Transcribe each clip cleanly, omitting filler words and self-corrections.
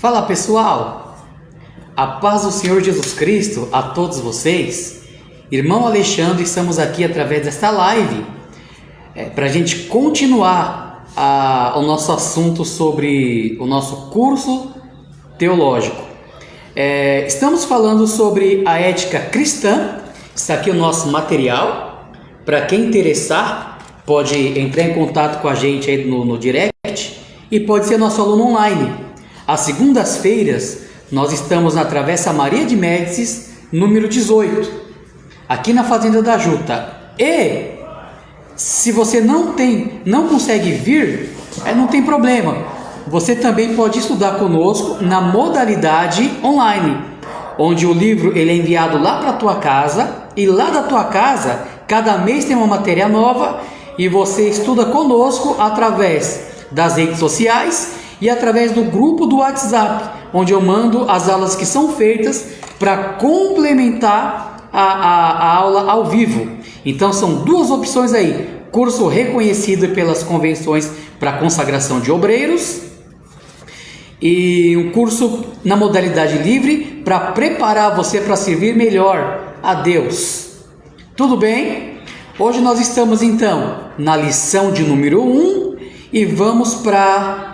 Fala pessoal, a paz do Senhor Jesus Cristo a todos vocês. Irmão Alexandre, estamos aqui através desta live para a gente continuar o nosso assunto sobre o nosso curso teológico. Estamos falando sobre a ética cristã. Está aqui o nosso material. Para quem interessar, pode entrar em contato com a gente aí no direct e pode ser nosso aluno online. Às segundas-feiras, nós estamos na Travessa Maria de Médicis, número 18, aqui na Fazenda da Juta. E se você não consegue vir, não tem problema. Você também pode estudar conosco na modalidade online, onde o livro ele é enviado lá para a tua casa, e lá da tua casa, cada mês tem uma matéria nova, e você estuda conosco através das redes sociais e através do grupo do WhatsApp, onde eu mando as aulas que são feitas para complementar a aula ao vivo. Então são duas opções aí: curso reconhecido pelas convenções para consagração de obreiros e um curso na modalidade livre para preparar você para servir melhor a Deus. Tudo bem? Hoje nós estamos então na lição de número 1 e vamos para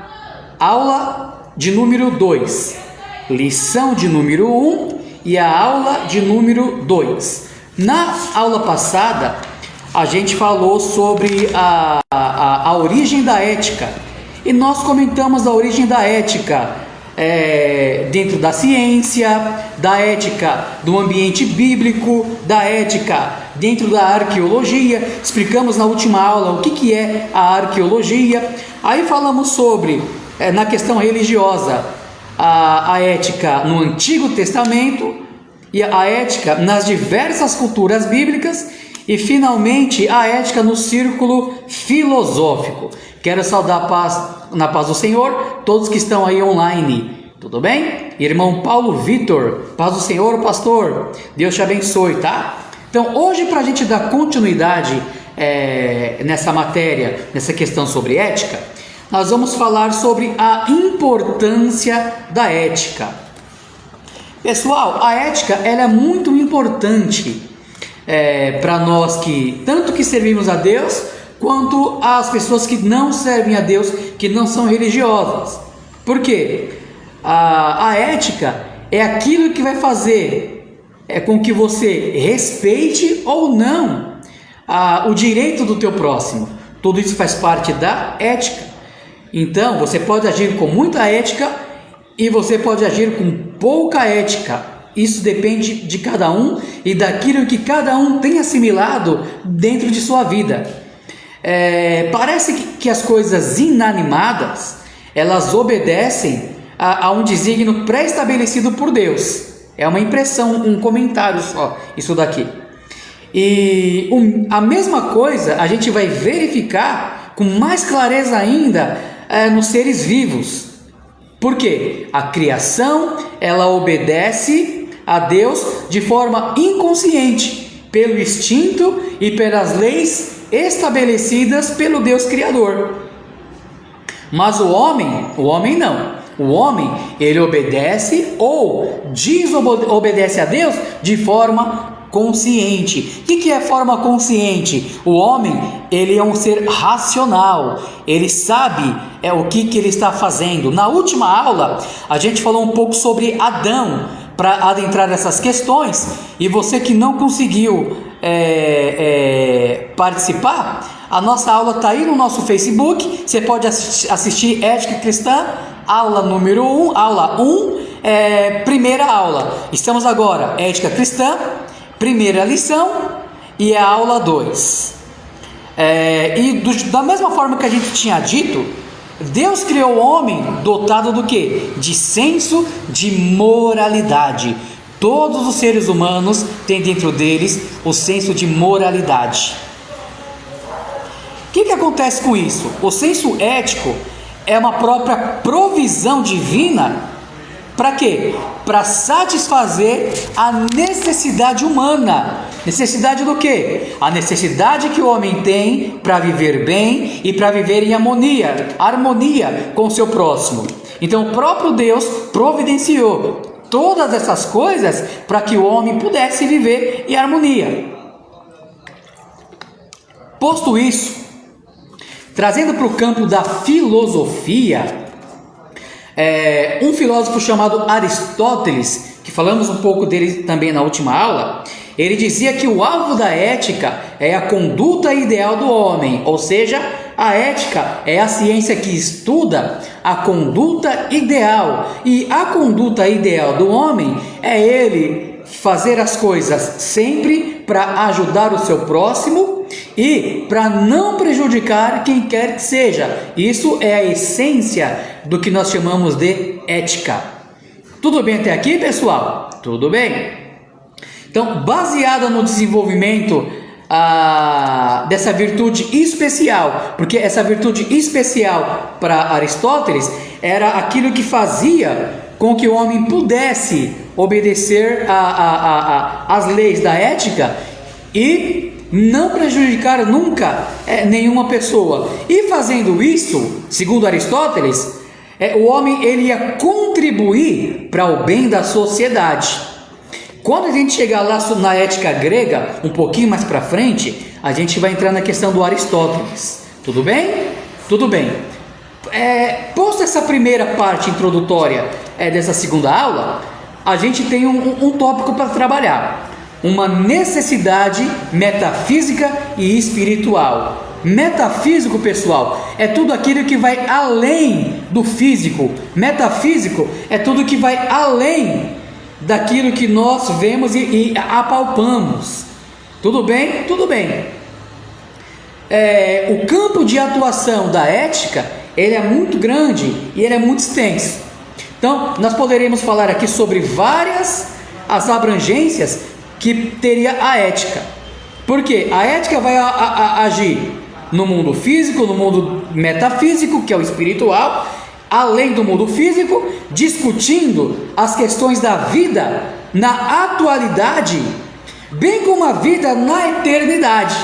aula de número 2, lição de número 1 e a aula de número 2. Na aula passada, a gente falou sobre a origem da ética. E nós comentamos a origem da ética dentro da ciência, da ética do ambiente bíblico, da ética dentro da arqueologia. Explicamos na última aula o que é a arqueologia. Aí falamos sobre na questão religiosa, a ética no Antigo Testamento e a ética nas diversas culturas bíblicas e finalmente a ética no círculo filosófico. Quero saudar na paz do Senhor todos que estão aí online, tudo bem? Irmão Paulo Vitor, paz do Senhor, pastor, Deus te abençoe, tá? Então hoje, para a gente dar continuidade nessa matéria, nessa questão sobre ética, nós vamos falar sobre a importância da ética. Pessoal, a ética ela é muito importante para nós que tanto que servimos a Deus, quanto as pessoas que não servem a Deus, que não são religiosas. Por quê? A ética é aquilo que vai fazer com que você respeite ou não o direito do teu próximo. Tudo isso faz parte da ética. Então, você pode agir com muita ética e você pode agir com pouca ética. Isso depende de cada um e daquilo que cada um tem assimilado dentro de sua vida. Parece que as coisas inanimadas, elas obedecem a um desígnio pré-estabelecido por Deus. É uma impressão, um comentário só, isso daqui. E a mesma coisa a gente vai verificar com mais clareza ainda nos seres vivos. Por quê? A criação, ela obedece a Deus de forma inconsciente, pelo instinto e pelas leis estabelecidas pelo Deus Criador. Mas o homem não. O homem, ele obedece ou desobedece a Deus de forma consciente. O que é forma consciente? O homem, ele é um ser racional, ele sabe o que ele está fazendo. Na última aula, a gente falou um pouco sobre Adão, para adentrar nessas questões, e você que não conseguiu participar, a nossa aula está aí no nosso Facebook, você pode assistir Ética Cristã, aula número 1, aula 1, primeira aula. Estamos agora, Ética Cristã, primeira lição e a aula 2. Da mesma forma que a gente tinha dito, Deus criou o homem dotado do quê? De senso de moralidade. Todos os seres humanos têm dentro deles o senso de moralidade. O que acontece com isso? O senso ético é uma própria provisão divina. Para quê? Para satisfazer a necessidade humana. Necessidade do quê? A necessidade que o homem tem para viver bem e para viver em harmonia com o seu próximo. Então o próprio Deus providenciou todas essas coisas para que o homem pudesse viver em harmonia. Posto isso, trazendo para o campo da filosofia, um filósofo chamado Aristóteles, que falamos um pouco dele também na última aula, ele dizia que o alvo da ética é a conduta ideal do homem, ou seja, a ética é a ciência que estuda a conduta ideal, e a conduta ideal do homem é ele fazer as coisas sempre para ajudar o seu próximo e para não prejudicar quem quer que seja. Isso é a essência do que nós chamamos de ética. Tudo bem até aqui, pessoal? Tudo bem? Então, baseada no desenvolvimento dessa virtude especial, porque essa virtude especial para Aristóteles era aquilo que fazia com que o homem pudesse obedecer às leis da ética e não prejudicar nunca nenhuma pessoa. E fazendo isso, segundo Aristóteles, o homem ele ia contribuir para o bem da sociedade. Quando a gente chegar lá na ética grega, um pouquinho mais para frente, a gente vai entrar na questão do Aristóteles. Tudo bem? Tudo bem. Posto essa primeira parte introdutória dessa segunda aula, a gente tem um tópico para trabalhar. Uma necessidade metafísica e espiritual. Metafísico, pessoal, é tudo aquilo que vai além do físico. Metafísico é tudo que vai além daquilo que nós vemos e apalpamos. Tudo bem? Tudo bem. O campo de atuação da ética, ele é muito grande e ele é muito extenso. Então, nós poderemos falar aqui sobre as abrangências que teria a ética. Porque a ética vai agir no mundo físico, no mundo metafísico, que é o espiritual, além do mundo físico, discutindo as questões da vida na atualidade, bem como a vida na eternidade.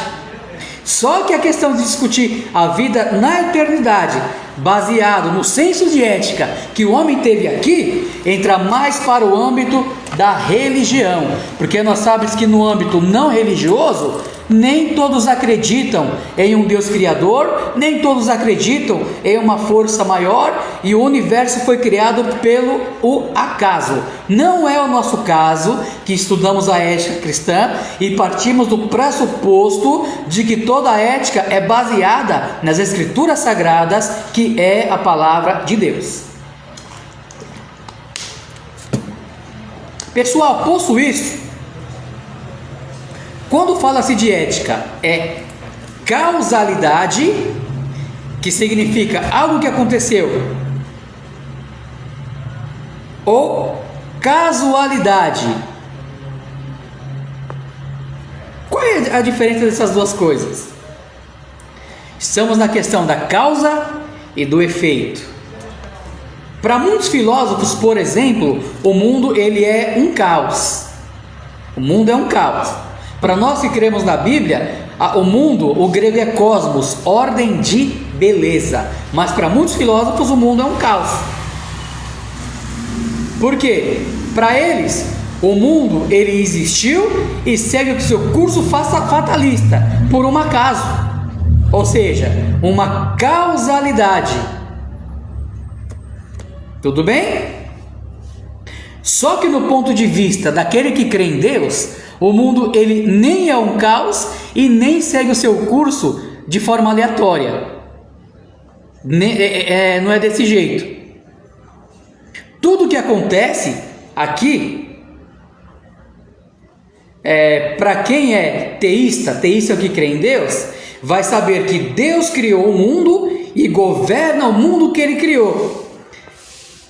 Só que a questão de discutir a vida na eternidade, baseado no senso de ética que o homem teve aqui, entra mais para o âmbito da religião, porque nós sabemos que no âmbito não religioso, nem todos acreditam em um Deus criador, nem todos acreditam em uma força maior, e o universo foi criado pelo acaso. Não é o nosso caso, que estudamos a ética cristã e partimos do pressuposto de que toda a ética é baseada nas escrituras sagradas, que é a palavra de Deus. Pessoal, posto isso, quando fala-se de ética, é causalidade, que significa algo que aconteceu, ou casualidade. Qual é a diferença dessas duas coisas? Estamos na questão da causa e do efeito. Para muitos filósofos, por exemplo, o mundo ele é um caos. O mundo é um caos. Para nós que cremos na Bíblia, o mundo, o grego é cosmos, ordem de beleza. Mas para muitos filósofos o mundo é um caos. Por quê? Para eles, o mundo ele existiu e segue o seu curso fatalista, por um acaso. Ou seja, uma causalidade. Tudo bem? Só que no ponto de vista daquele que crê em Deus, o mundo ele nem é um caos e nem segue o seu curso de forma aleatória. Não é desse jeito. Tudo que acontece aqui, para quem é teísta é o que crê em Deus, vai saber que Deus criou o mundo e governa o mundo que Ele criou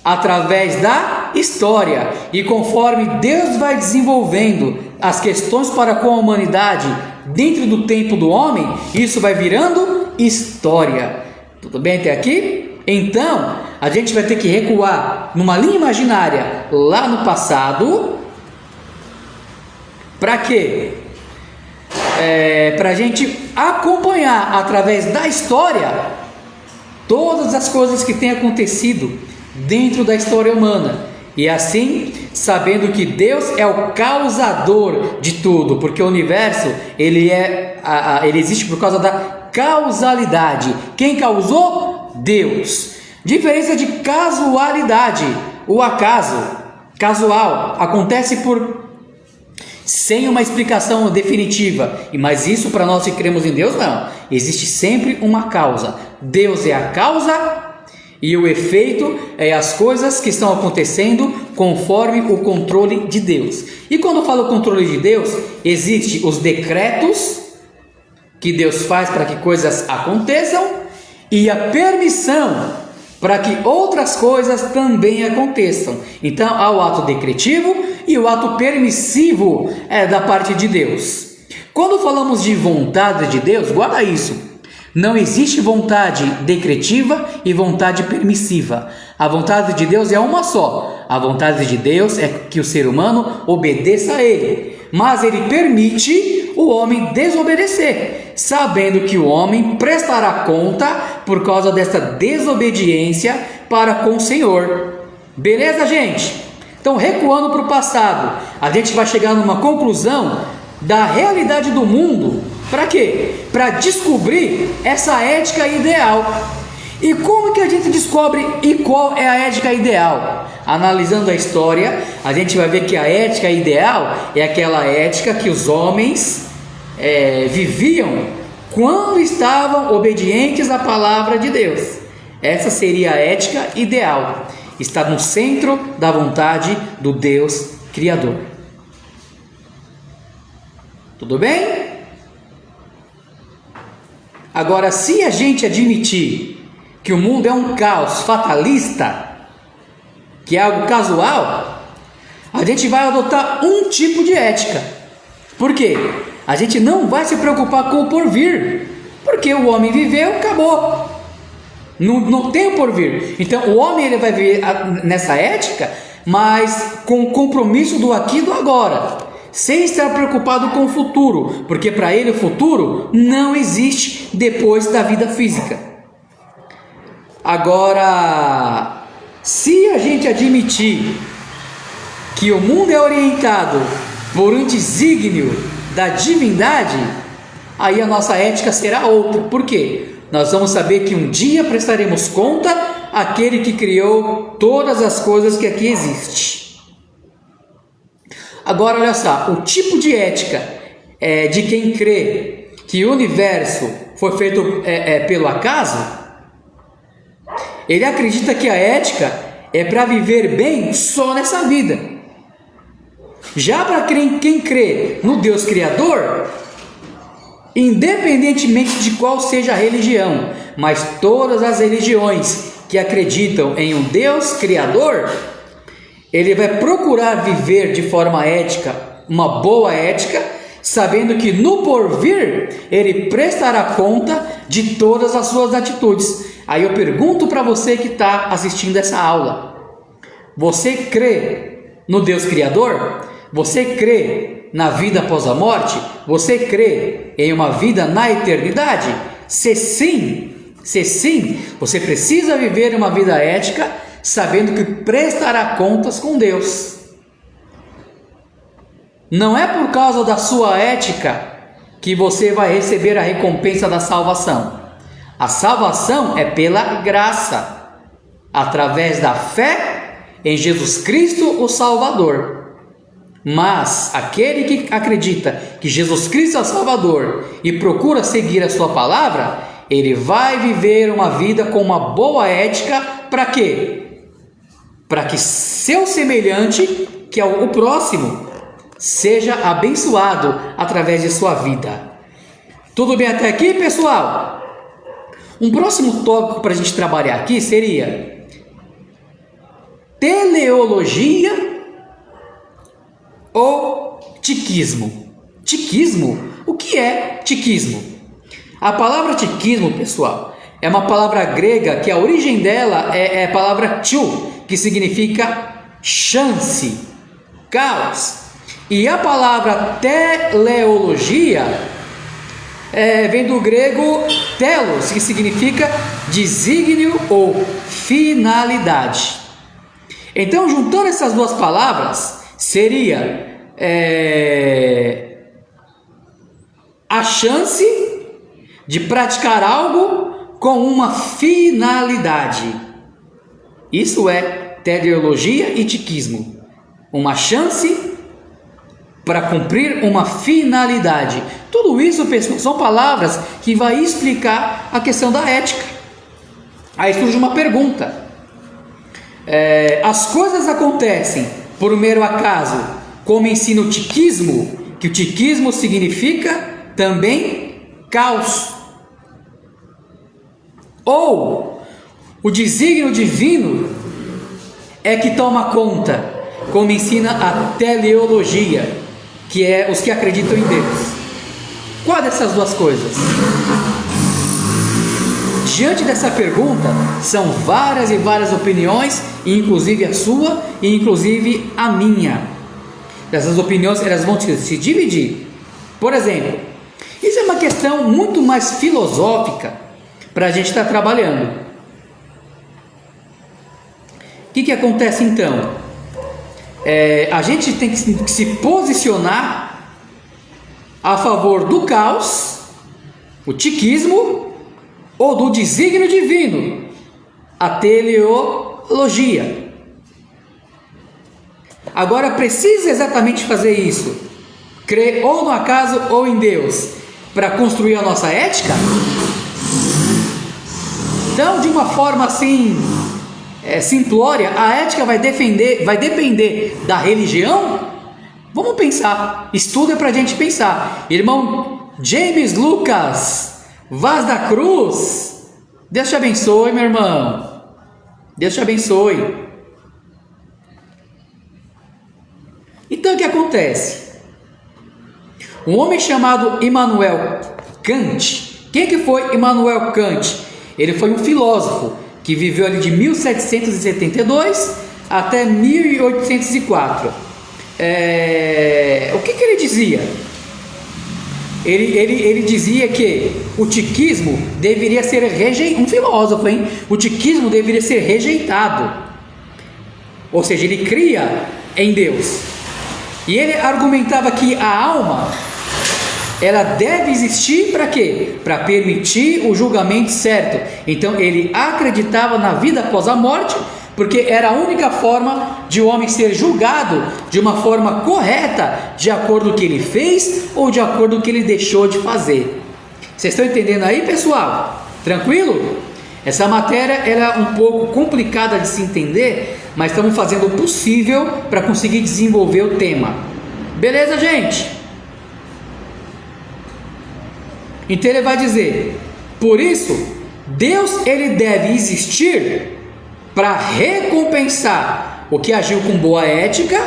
através da história, e conforme Deus vai desenvolvendo as questões para com a humanidade dentro do tempo do homem, isso vai virando história. Tudo bem até aqui? Então, a gente vai ter que recuar numa linha imaginária lá no passado. Para quê? Para a gente acompanhar através da história todas as coisas que têm acontecido dentro da história humana. E assim, sabendo que Deus é o causador de tudo, porque o universo ele existe por causa da causalidade. Quem causou? Deus. Diferença de casualidade. O acaso casual acontece sem uma explicação definitiva. Mas isso para nós que cremos em Deus não. Existe sempre uma causa. Deus é a causa e o efeito é as coisas que estão acontecendo conforme o controle de Deus. E quando eu falo controle de Deus, existem os decretos que Deus faz para que coisas aconteçam e a permissão para que outras coisas também aconteçam. Então há o ato decretivo e o ato permissivo da parte de Deus. Quando falamos de vontade de Deus, guarda isso. Não existe vontade decretiva e vontade permissiva. A vontade de Deus é uma só. A vontade de Deus é que o ser humano obedeça a Ele. Mas Ele permite o homem desobedecer, sabendo que o homem prestará conta por causa dessa desobediência para com o Senhor. Beleza, gente? Então, recuando para o passado, a gente vai chegar numa conclusão da realidade do mundo. Para quê? Para descobrir essa ética ideal. E como que a gente descobre e qual é a ética ideal? Analisando a história, a gente vai ver que a ética ideal é aquela ética que os homens viviam quando estavam obedientes à palavra de Deus. Essa seria a ética ideal. Está no centro da vontade do Deus Criador. Tudo bem? Agora, se a gente admitir que o mundo é um caos fatalista, que é algo casual, a gente vai adotar um tipo de ética. Por quê? A gente não vai se preocupar com o porvir, porque o homem viveu, acabou. Não tem o porvir. Então, o homem ele vai viver nessa ética, mas com o compromisso do aqui e do agora, sem estar preocupado com o futuro, porque para ele o futuro não existe depois da vida física. Agora, se a gente admitir que o mundo é orientado por um desígnio da divindade, aí a nossa ética será outra. Por quê? Nós vamos saber que um dia prestaremos conta àquele que criou todas as coisas que aqui existem. Agora, olha só, o tipo de ética de quem crê que o universo foi feito pelo acaso, ele acredita que a ética é para viver bem só nessa vida. Já para quem crê no Deus Criador, independentemente de qual seja a religião, mas todas as religiões que acreditam em um Deus Criador, ele vai procurar viver de forma ética, uma boa ética, sabendo que no porvir ele prestará conta de todas as suas atitudes. Aí eu pergunto para você que está assistindo essa aula: você crê no Deus Criador? Você crê na vida após a morte? Você crê em uma vida na eternidade? Se sim, você precisa viver uma vida ética, sabendo que prestará contas com Deus. Não é por causa da sua ética que você vai receber a recompensa da salvação. A salvação é pela graça, através da fé em Jesus Cristo, o Salvador. Mas aquele que acredita que Jesus Cristo é o Salvador e procura seguir a sua palavra, ele vai viver uma vida com uma boa ética. Para quê? Para que seu semelhante, que é o próximo, seja abençoado através de sua vida. Tudo bem até aqui, pessoal? Um próximo tópico para a gente trabalhar aqui seria teleologia ou tiquismo. Tiquismo? O que é tiquismo? A palavra tiquismo, pessoal, é uma palavra grega que a origem dela é a palavra tchou, que significa chance, caos. E a palavra teleologia vem do grego telos, que significa desígnio ou finalidade. Então, juntando essas duas palavras, seria a chance de praticar algo com uma finalidade. Isso é teleologia e tiquismo. Uma chance para cumprir uma finalidade. Tudo isso, pessoal, são palavras que vai explicar a questão da ética. Aí surge uma pergunta. As coisas acontecem por mero acaso, como ensina o tiquismo, que o tiquismo significa também caos. Ou o desígnio divino é que toma conta, como ensina a teleologia, que é os que acreditam em Deus. Qual dessas duas coisas? Diante dessa pergunta, são várias e várias opiniões, inclusive a sua e inclusive a minha. Essas opiniões, elas vão se dividir. Por exemplo, isso é uma questão muito mais filosófica para a gente estar trabalhando. O que acontece então? A gente tem que se posicionar a favor do caos, o tiquismo, ou do desígnio divino, a teleologia. Agora, precisa exatamente fazer isso, crer ou no acaso ou em Deus, para construir a nossa ética? Então, de uma forma assim simplória, a ética vai depender da religião? Vamos pensar, estudo é para a gente pensar. Irmão James Lucas Vaz da Cruz, Deus te abençoe, meu irmão. Deus te abençoe. Então o que acontece? Um homem chamado Immanuel Kant. Quem que foi Immanuel Kant? Ele foi um filósofo que viveu ali de 1772 até 1804. O que ele dizia? Ele dizia que o tiquismo deveria ser rejeitado. Um filósofo, hein? O tiquismo deveria ser rejeitado. Ou seja, ele cria em Deus. E ele argumentava que a alma, ela deve existir para quê? Para permitir o julgamento certo. Então ele acreditava na vida após a morte, porque era a única forma de o homem ser julgado de uma forma correta, de acordo com o que ele fez ou de acordo com o que ele deixou de fazer. Vocês estão entendendo aí, pessoal? Tranquilo? Essa matéria ela é um pouco complicada de se entender, mas estamos fazendo o possível para conseguir desenvolver o tema. Beleza, gente? Então ele vai dizer: por isso, Deus ele deve existir para recompensar o que agiu com boa ética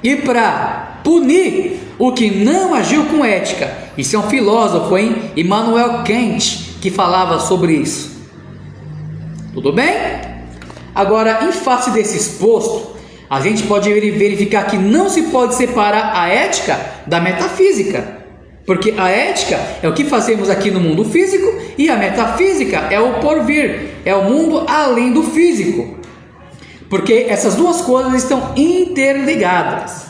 e para punir o que não agiu com ética. Isso é um filósofo, hein? Immanuel Kant, que falava sobre isso. Tudo bem? Agora, em face desse exposto, a gente pode verificar que não se pode separar a ética da metafísica. Porque a ética é o que fazemos aqui no mundo físico e a metafísica é o porvir, é o mundo além do físico. Porque essas duas coisas estão interligadas.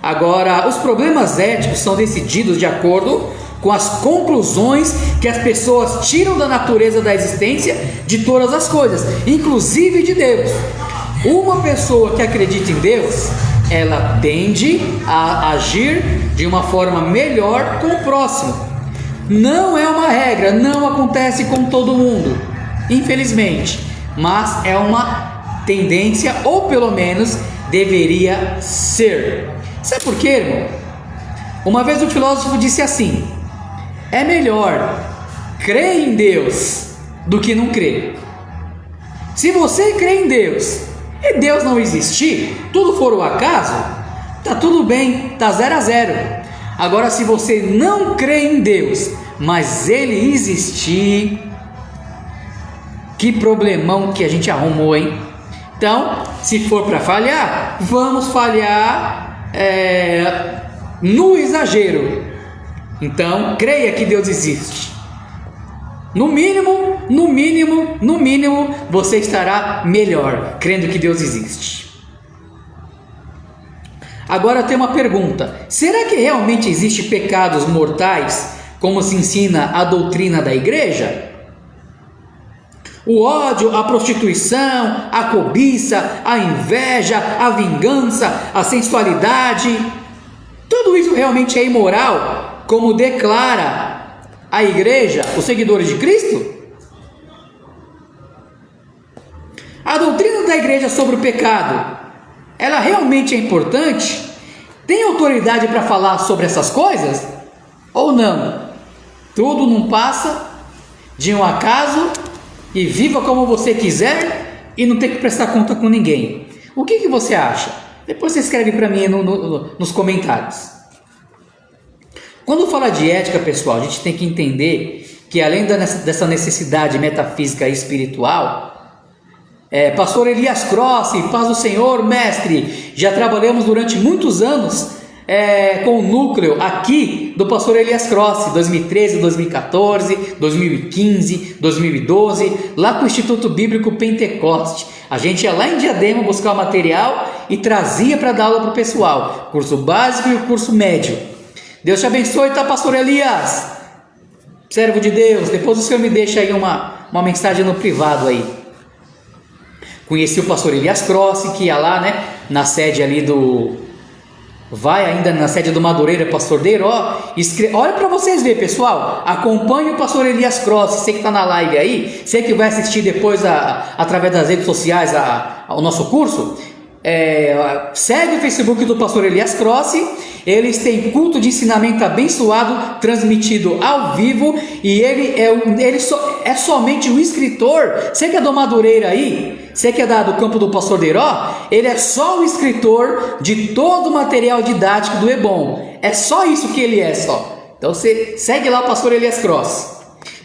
Agora, os problemas éticos são decididos de acordo com as conclusões que as pessoas tiram da natureza da existência de todas as coisas, inclusive de Deus. Uma pessoa que acredita em Deus, ela tende a agir de uma forma melhor com o próximo. Não é uma regra, não acontece com todo mundo, infelizmente, mas é uma tendência, ou pelo menos deveria ser. Sabe por quê, irmão? Uma vez um filósofo disse assim: é melhor crer em Deus do que não crer. Se você crê em Deus e Deus não existir, tudo for o acaso, tá tudo bem, tá 0-0. Agora, se você não crê em Deus, mas Ele existir, que problemão que a gente arrumou, hein? Então, se for para falhar, vamos falhar no exagero. Então, creia que Deus existe. No mínimo, você estará melhor, crendo que Deus existe. Agora tem uma pergunta: será que realmente existem pecados mortais, como se ensina a doutrina da igreja? O ódio, a prostituição, a cobiça, a inveja, a vingança, a sensualidade, tudo isso realmente é imoral, como declara a igreja, os seguidores de Cristo? A doutrina da igreja sobre o pecado, ela realmente é importante? Tem autoridade para falar sobre essas coisas? Ou não? Tudo não passa de um acaso e viva como você quiser e não tem que prestar conta com ninguém. O que você acha? Depois você escreve para mim nos comentários. Quando fala de ética, pessoal, a gente tem que entender que além dessa necessidade metafísica e espiritual, pastor Elias Crossi, paz do Senhor, mestre, já trabalhamos durante muitos anos com o núcleo aqui do pastor Elias Crossi, 2013, 2014, 2015, 2012, lá com o Instituto Bíblico Pentecoste. A gente ia lá em Diadema buscar o material e trazia para dar aula para o pessoal, curso básico e o curso médio. Deus te abençoe, tá, pastor Elias? Servo de Deus. Depois o senhor me deixa aí uma mensagem no privado aí. Conheci o pastor Elias Crossi, que ia lá, né, na sede ali na sede do Madureira, pastor Deiró. Olha para vocês verem, pessoal. Acompanhe o pastor Elias Crossi. Você que está na live aí, você que vai assistir depois através das redes sociais o nosso curso. Segue o Facebook do pastor Elias Crossi. Eles têm culto de ensinamento abençoado transmitido ao vivo, e ele é somente o escritor. Você que é do Madureira aí, você que é do campo do pastor Deiró, ele é só o escritor de todo o material didático do EBOM. É só isso que ele é, só. Então você segue lá o pastor Elias Crossi.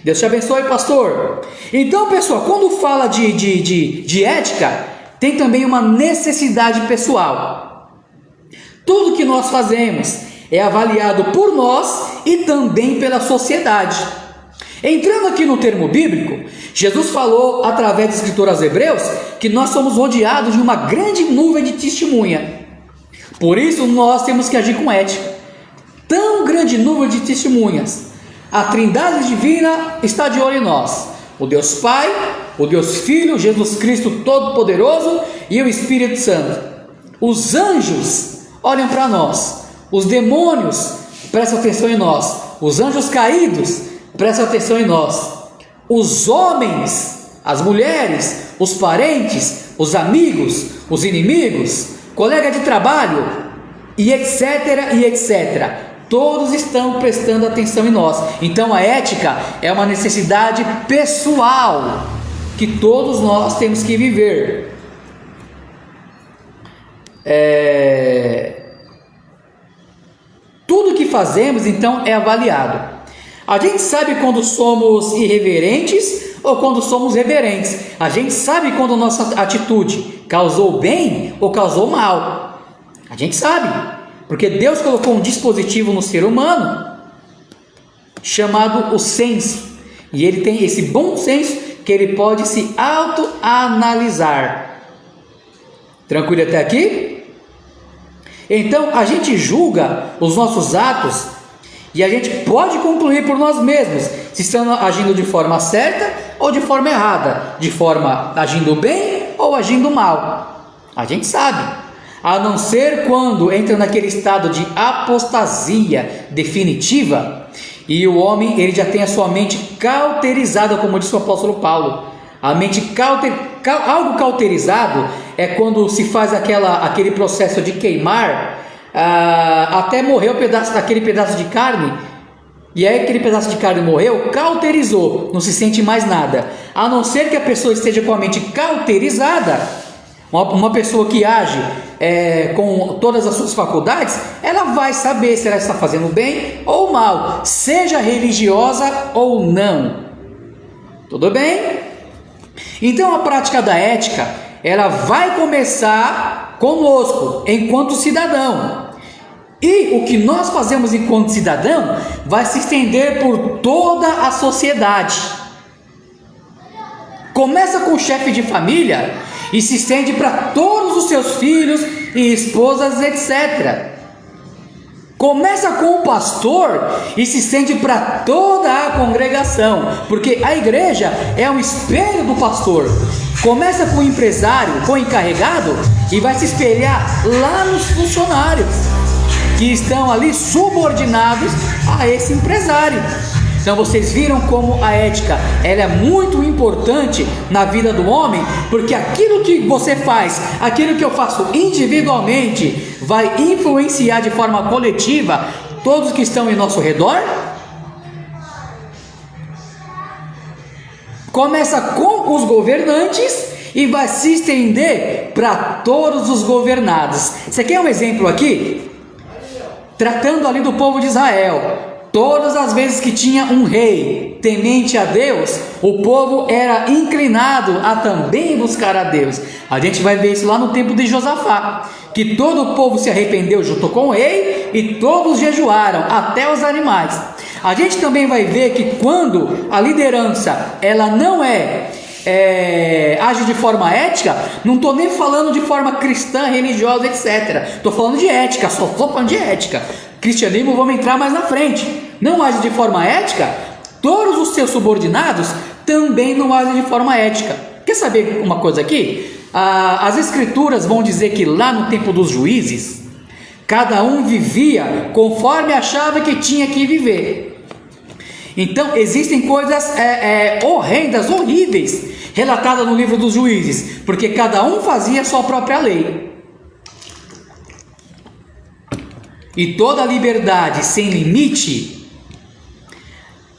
Deus te abençoe, pastor. Então, pessoal, quando fala de ética, tem também uma necessidade pessoal. Tudo que nós fazemos é avaliado por nós e também pela sociedade. Entrando aqui no termo bíblico, Jesus falou através do escritor aos Hebreus que nós somos rodeados de uma grande nuvem de testemunha. Por isso nós temos que agir com ética. Tão grande nuvem de testemunhas. A Trindade divina está de olho em nós. O Deus Pai, o Deus Filho, Jesus Cristo Todo-Poderoso e o Espírito Santo. Os anjos olham para nós. Os demônios prestam atenção em nós. Os anjos caídos prestam atenção em nós. Os homens, as mulheres, os parentes, os amigos, os inimigos, colega de trabalho, e etc, e etc. Todos estão prestando atenção em nós. Então a ética é uma necessidade pessoal que todos nós temos que viver. Tudo que fazemos então é avaliado. A gente sabe quando somos irreverentes ou quando somos reverentes. A gente sabe quando nossa atitude causou bem ou causou mal. A gente sabe, porque Deus colocou um dispositivo no ser humano chamado o senso, e ele tem esse bom senso que ele pode se autoanalisar. Tranquilo até aqui? Então a gente julga os nossos atos e a gente pode concluir por nós mesmos se estamos agindo de forma certa ou de forma errada, de forma agindo bem ou agindo mal. A gente sabe, a não ser quando entra naquele estado de apostasia definitiva e o homem ele já tem a sua mente cauterizada, como disse o apóstolo Paulo. A mente algo cauterizado é quando se faz aquele processo de queimar até morrer aquele pedaço de carne, e aí aquele pedaço de carne morreu, cauterizou, não se sente mais nada. A não ser que a pessoa esteja com a mente cauterizada, uma pessoa que age com todas as suas faculdades, ela vai saber se ela está fazendo bem ou mal, seja religiosa ou não. Tudo bem? Então a prática da ética, ela vai começar conosco, enquanto cidadão. E o que nós fazemos enquanto cidadão vai se estender por toda a sociedade. Começa com o chefe de família e se estende para todos os seus filhos e esposas, etc. Começa com o pastor e se estende para toda a congregação, porque a igreja é um espelho do pastor. Começa com o empresário, com o encarregado, e vai se espelhar lá nos funcionários que estão ali subordinados a esse empresário. Então vocês viram como a ética ela é muito importante na vida do homem, porque aquilo que você faz, aquilo que eu faço individualmente, vai influenciar de forma coletiva todos que estão em nosso redor. Começa com os governantes e vai se estender para todos os governados. Você quer um exemplo aqui? Tratando ali do povo de Israel. Todas as vezes que tinha um rei temente a Deus, o povo era inclinado a também buscar a Deus. A gente vai ver isso lá no tempo de Josafá, que todo o povo se arrependeu junto com o rei e todos jejuaram, até os animais. A gente também vai ver que quando a liderança ela não age de forma ética, não estou nem falando de forma cristã, religiosa, etc. Estou falando de ética, só estou falando de ética. Cristianismo, vamos entrar mais na frente. Não age de forma ética, todos os seus subordinados também não agem de forma ética. Quer saber uma coisa aqui? As escrituras vão dizer que lá no tempo dos juízes, cada um vivia conforme achava que tinha que viver. Então existem coisas horrendas, horríveis, relatadas no livro dos juízes, porque cada um fazia a sua própria lei. E toda liberdade sem limite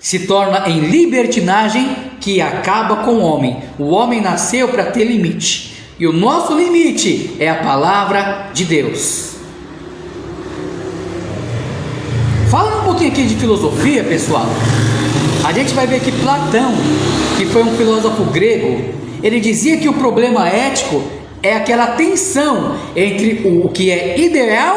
se torna em libertinagem que acaba com o homem. O homem nasceu para ter limite, e o nosso limite é a palavra de Deus. Falando um pouquinho aqui de filosofia, pessoal, a gente vai ver que Platão, que foi um filósofo grego, ele dizia que o problema ético é aquela tensão entre o que é ideal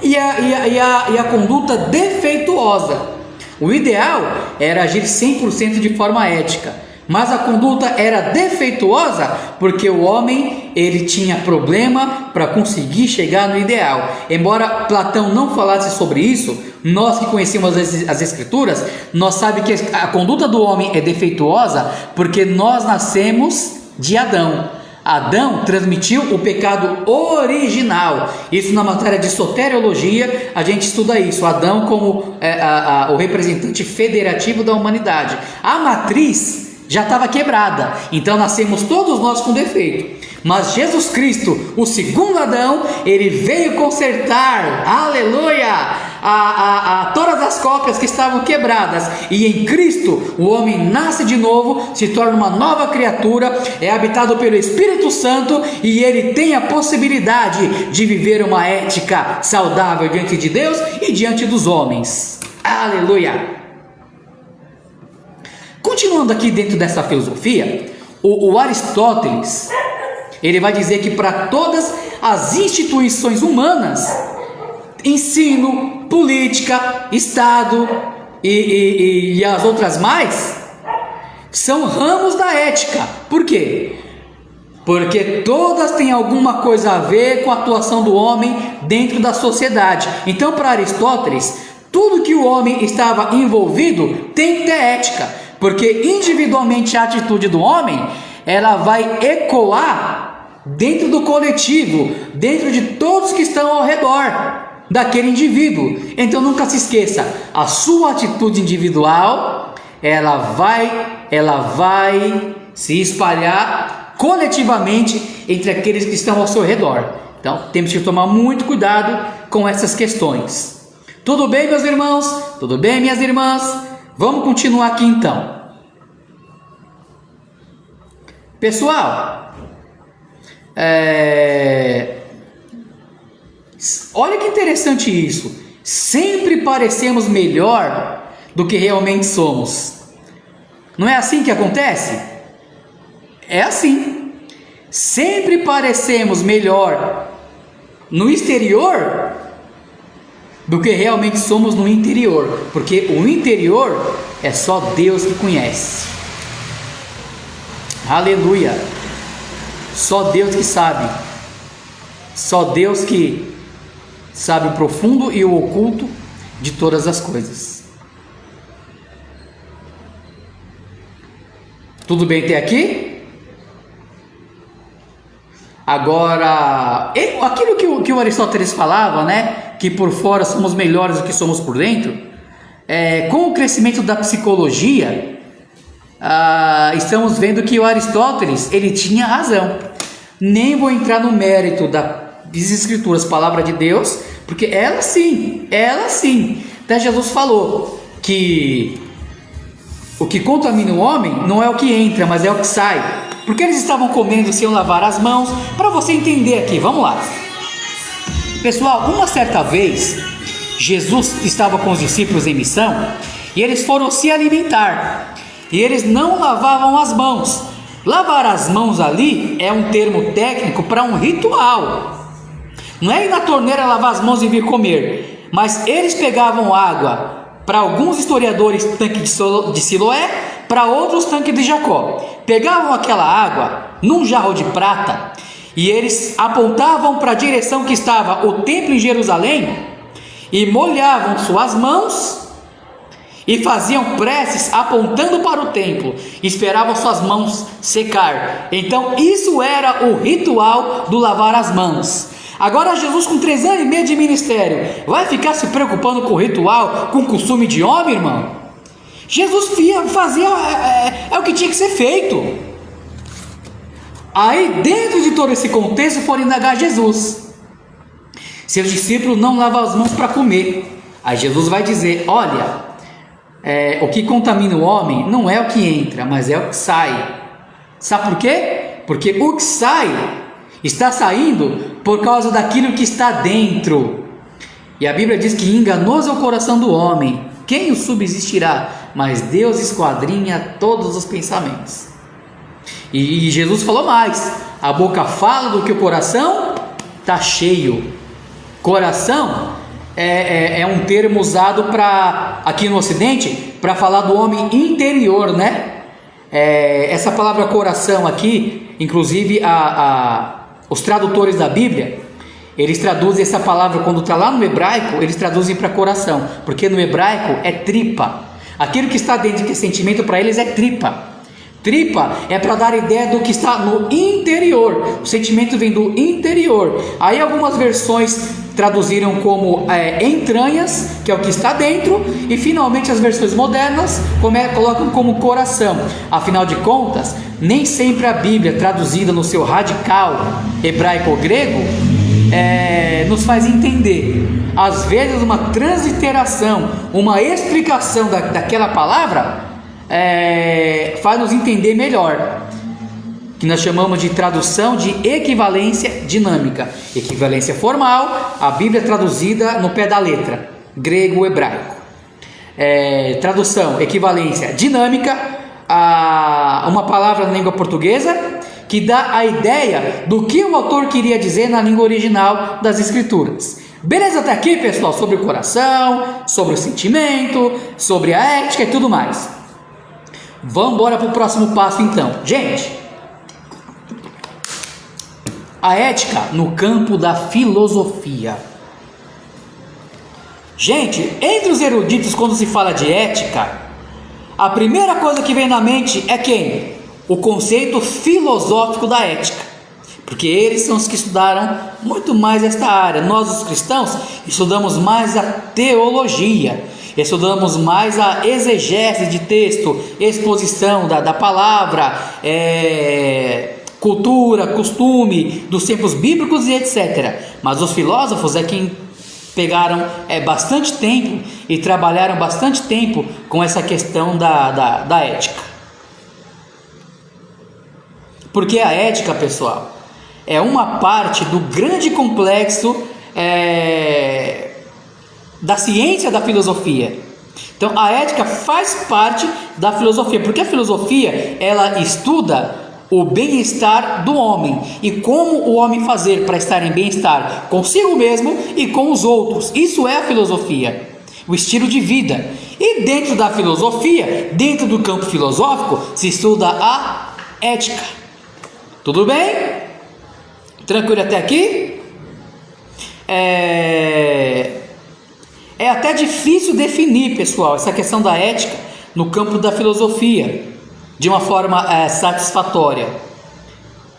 e a conduta defeituosa. O ideal era agir 100% de forma ética, mas a conduta era defeituosa porque o homem ele tinha problema para conseguir chegar no ideal. Embora Platão não falasse sobre isso, nós que conhecemos as escrituras, nós sabemos que a conduta do homem é defeituosa porque nós nascemos de Adão. Adão transmitiu o pecado original. Isso na matéria de soteriologia a gente estuda isso. Adão como o representante federativo da humanidade. A matriz já estava quebrada, então nascemos todos nós com defeito. Mas Jesus Cristo, o segundo Adão, ele veio consertar, aleluia, todas as cópias que estavam quebradas. E em Cristo o homem nasce de novo, se torna uma nova criatura, é habitado pelo Espírito Santo e ele tem a possibilidade de viver uma ética saudável diante de Deus e diante dos homens. Aleluia. Continuando aqui dentro dessa filosofia, o Aristóteles, ele vai dizer que para todas as instituições humanas, ensino, política, Estado e as outras mais, são ramos da ética. Por quê? Porque todas têm alguma coisa a ver com a atuação do homem dentro da sociedade. Então, para Aristóteles, tudo que o homem estava envolvido tem que ter ética, porque individualmente a atitude do homem ela vai ecoar dentro do coletivo, dentro de todos que estão ao redor daquele indivíduo. Então nunca se esqueça, a sua atitude individual ela vai se espalhar coletivamente entre aqueles que estão ao seu redor. Então temos que tomar muito cuidado com essas questões. Tudo bem, meus irmãos? Tudo bem, minhas irmãs? Vamos continuar aqui então. Pessoal, olha que interessante isso. Sempre parecemos melhor do que realmente somos. Não é assim que acontece? É assim. Sempre parecemos melhor no exterior do que realmente somos no interior, porque o interior é só Deus que conhece. Aleluia. Só Deus que sabe. Só Deus que sabe o profundo e o oculto de todas as coisas. Tudo bem até aqui? Agora, aquilo que o Aristóteles falava, né? Que por fora somos melhores do que somos por dentro. Com o crescimento da psicologia, estamos vendo que o Aristóteles, ele tinha razão. Nem vou entrar no mérito das Escrituras, palavra de Deus, porque ela sim, até Jesus falou que o que contamina o homem não é o que entra, mas é o que sai. Porque eles estavam comendo sem lavar as mãos. Para você entender aqui, vamos lá. Pessoal, uma certa vez, Jesus estava com os discípulos em missão e eles foram se alimentar. E eles não lavavam as mãos. Lavar as mãos ali é um termo técnico para um ritual. Não é ir na torneira lavar as mãos e vir comer. Mas eles pegavam água, para alguns historiadores, tanque de Siloé, para outros, tanque de Jacó. Pegavam aquela água num jarro de prata e eles apontavam para a direção que estava o templo em Jerusalém e molhavam suas mãos e faziam preces apontando para o templo, esperavam suas mãos secar. Então isso era o ritual do lavar as mãos. Agora Jesus, com 3 anos e meio de ministério, vai ficar se preocupando com o ritual, com o costume de homem, irmão? Jesus fazia o que tinha que ser feito. Aí, dentro de todo esse contexto, foram indagar Jesus. Seus discípulos não lavam as mãos para comer. Aí Jesus vai dizer: olha, o que contamina o homem não é o que entra, mas é o que sai. Sabe por quê? Porque o que sai está saindo por causa daquilo que está dentro. E a Bíblia diz que enganoso é o coração do homem, quem o subsistirá? Mas Deus esquadrinha todos os pensamentos. E Jesus falou mais: a boca fala do que o coração está cheio. Coração é um termo usado aqui no Ocidente para falar do homem interior, né? Essa palavra coração aqui, inclusive os tradutores da Bíblia, eles traduzem essa palavra, quando está lá no hebraico, eles traduzem para coração, porque no hebraico é tripa. Aquilo que está dentro, que é sentimento, para eles é tripa. Tripa é para dar ideia do que está no interior. O sentimento vem do interior. Aí algumas versões traduziram como entranhas, que é o que está dentro, e finalmente as versões modernas colocam como coração. Afinal de contas, nem sempre a Bíblia, traduzida no seu radical hebraico ou grego, nos faz entender. Às vezes uma transliteração, uma explicação daquela palavra faz nos entender melhor, que nós chamamos de tradução de equivalência dinâmica. Equivalência formal, a Bíblia traduzida no pé da letra, grego ou hebraico. Tradução, equivalência dinâmica, uma palavra na língua portuguesa que dá a ideia do que o autor queria dizer na língua original das Escrituras. Beleza até aqui, pessoal? Sobre o coração, sobre o sentimento, sobre a ética e tudo mais. Vamos embora para o próximo passo então. Gente, a ética no campo da filosofia. Gente, entre os eruditos, quando se fala de ética, a primeira coisa que vem na mente é quem? O conceito filosófico da ética. Porque eles são os que estudaram muito mais esta área. Nós, os cristãos, estudamos mais a teologia, estudamos mais a exegese de texto, exposição da palavra, cultura, costume dos tempos bíblicos e etc. Mas os filósofos é quem pegaram bastante tempo e trabalharam bastante tempo com essa questão da ética. Porque a ética, pessoal, é uma parte do grande complexo da ciência da filosofia. Então a ética faz parte da filosofia, porque a filosofia ela estuda o bem-estar do homem e como o homem fazer para estar em bem-estar consigo mesmo e com os outros. Isso é a filosofia, o estilo de vida. E dentro da filosofia, dentro do campo filosófico, se estuda a ética. Tudo bem? Tranquilo até aqui? É até difícil definir, pessoal, essa questão da ética no campo da filosofia de uma forma satisfatória.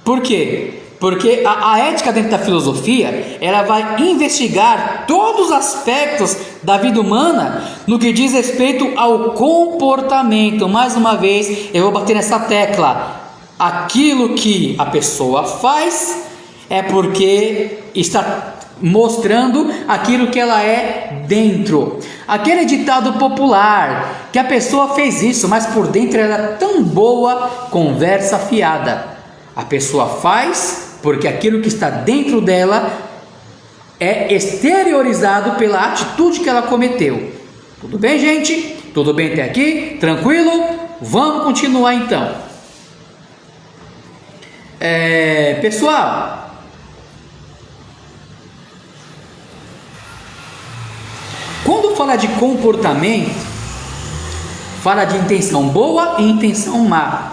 Por quê? Porque a ética dentro da filosofia, ela vai investigar todos os aspectos da vida humana no que diz respeito ao comportamento. Mais uma vez, eu vou bater nessa tecla. Aquilo que a pessoa faz é porque está mostrando aquilo que ela é dentro. Aquele ditado popular, que a pessoa fez isso, mas por dentro ela é tão boa, conversa fiada. A pessoa faz porque aquilo que está dentro dela é exteriorizado pela atitude que ela cometeu. Tudo bem, gente? Tudo bem até aqui? Tranquilo? Vamos continuar então. Pessoal, quando fala de comportamento, fala de intenção boa e intenção má.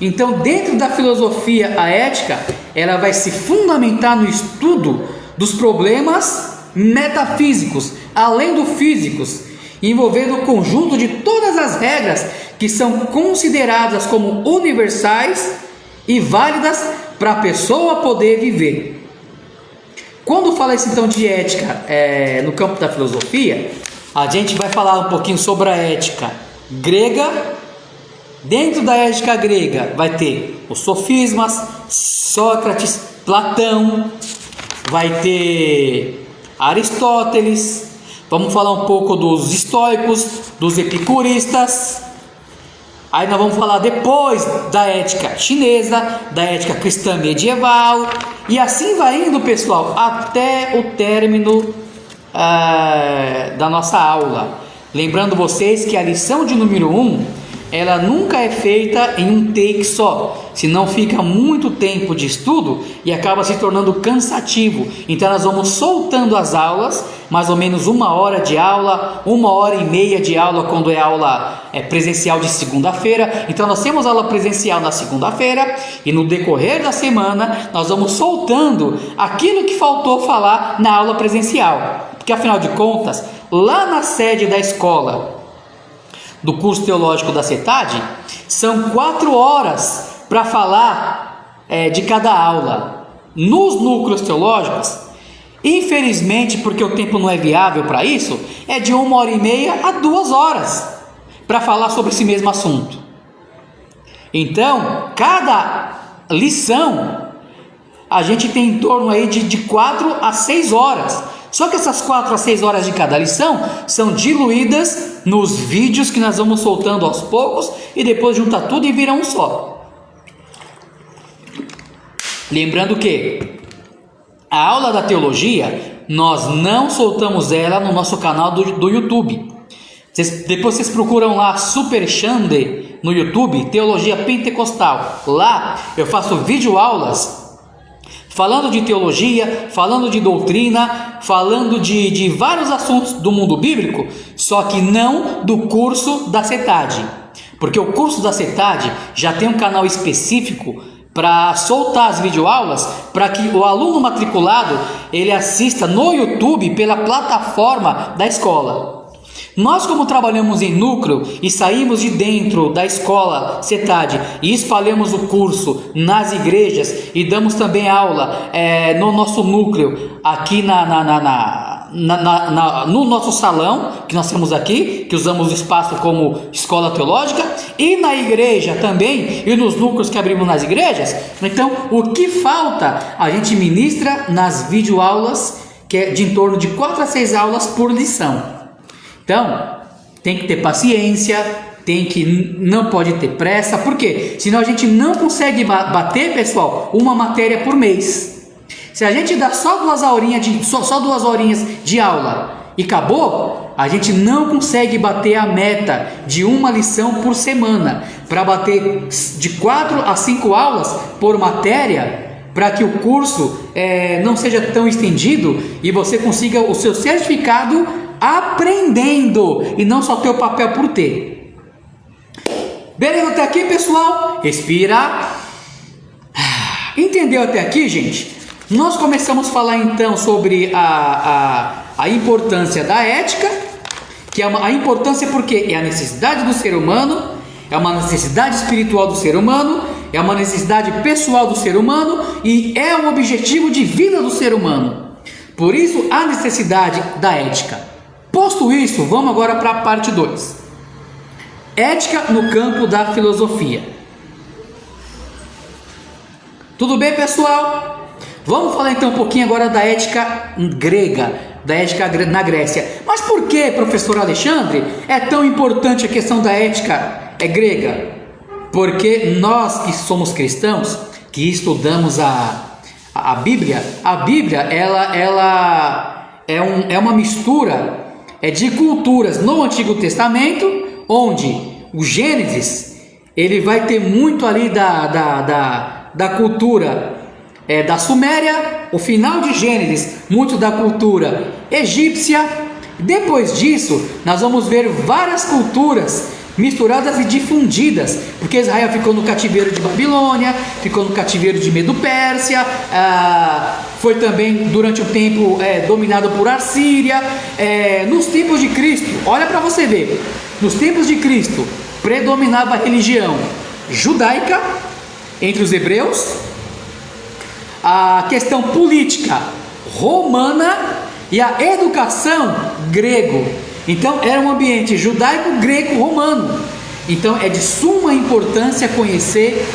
Então, dentro da filosofia, a ética, ela vai se fundamentar no estudo dos problemas metafísicos, além do físicos, envolvendo o conjunto de todas as regras que são consideradas como universais e válidas para a pessoa poder viver. Quando fala isso então de ética no campo da filosofia, a gente vai falar um pouquinho sobre a ética grega. Dentro da ética grega vai ter os sofismas, Sócrates, Platão, vai ter Aristóteles, vamos falar um pouco dos estoicos, dos epicuristas. Aí nós vamos falar depois da ética chinesa, da ética cristã medieval, e assim vai indo, pessoal, até o término da nossa aula. Lembrando vocês que a lição de número 1, ela nunca é feita em um take só, senão fica muito tempo de estudo e acaba se tornando cansativo. Então nós vamos soltando as aulas, mais ou menos 1 hora de aula, 1h30 de aula quando é aula presencial de segunda-feira. Então nós temos aula presencial na segunda-feira e no decorrer da semana nós vamos soltando aquilo que faltou falar na aula presencial, porque afinal de contas, lá na sede da escola do curso teológico da CETAD, são 4 horas para falar de cada aula. Nos núcleos teológicos, infelizmente, porque o tempo não é viável para isso, é de 1h30 a 2 horas para falar sobre esse mesmo assunto. Então, cada lição a gente tem em torno aí de 4 a 6 horas. Só que essas 4 a 6 horas de cada lição são diluídas nos vídeos que nós vamos soltando aos poucos e depois juntar tudo e vira um só. Lembrando que a aula da teologia, nós não soltamos ela no nosso canal do YouTube. Depois vocês procuram lá Super Xande no YouTube, Teologia Pentecostal. Lá eu faço videoaulas falando de teologia, falando de doutrina, falando de vários assuntos do mundo bíblico, só que não do curso da CETAD, porque o curso da CETAD já tem um canal específico para soltar as videoaulas, para que o aluno matriculado ele assista no YouTube pela plataforma da escola. Nós, como trabalhamos em núcleo e saímos de dentro da escola CETAD e espalhamos o curso nas igrejas e damos também aula no nosso núcleo, aqui no nosso salão que nós temos aqui, que usamos o espaço como escola teológica, e na igreja também, e nos núcleos que abrimos nas igrejas. Então, o que falta, a gente ministra nas videoaulas, que é de em torno de 4 a 6 aulas por lição. Então, tem que ter paciência, não pode ter pressa, por quê? Senão a gente não consegue bater, pessoal, uma matéria por mês. Se a gente dá só 2 horinhas de aula e acabou, a gente não consegue bater a meta de uma lição por semana. Para bater de 4 a 5 aulas por matéria, para que o curso não seja tão estendido e você consiga o seu certificado aprendendo e não só ter o papel por ter. Beleza até aqui, pessoal? Respira. Entendeu até aqui, gente? Nós começamos a falar então sobre a importância da ética, que é a importância porque é a necessidade do ser humano, é uma necessidade espiritual do ser humano, é uma necessidade pessoal do ser humano e é um objetivo de vida do ser humano. Por isso, a necessidade da ética. Posto isso, vamos agora para a parte 2. Ética no campo da filosofia. Tudo bem, pessoal? Vamos falar então um pouquinho agora da ética grega, da ética na Grécia. Mas por que, professor Alexandre, é tão importante a questão da ética grega? Porque nós que somos cristãos, que estudamos a Bíblia ela é uma mistura de culturas no Antigo Testamento, onde o Gênesis ele vai ter muito ali da cultura da Suméria, o final de Gênesis, muito da cultura egípcia. Depois disso, nós vamos ver várias culturas misturadas e difundidas, porque Israel ficou no cativeiro de Babilônia, ficou no cativeiro de Medo-Pérsia, foi também durante um tempo dominado por Assíria. Nos tempos de Cristo, olha para você ver, nos tempos de Cristo predominava a religião judaica entre os hebreus, a questão política romana e a educação grego. Então era um ambiente judaico, grego, romano. Então é de suma importância conhecer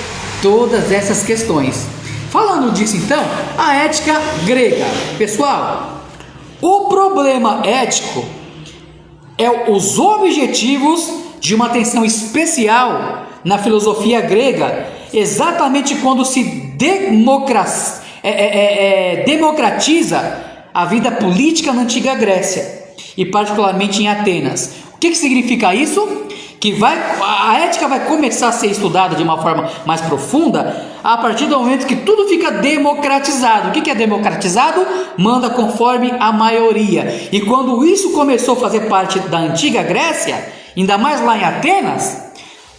todas essas questões. Falando disso então, a ética grega. Pessoal, o problema ético é os objetivos de uma atenção especial na filosofia grega, exatamente quando se democratiza a vida política na antiga Grécia e particularmente em Atenas. O que significa isso? Que a ética vai começar a ser estudada de uma forma mais profunda a partir do momento que tudo fica democratizado. O que é democratizado? Manda conforme a maioria. E quando isso começou a fazer parte da antiga Grécia, ainda mais lá em Atenas,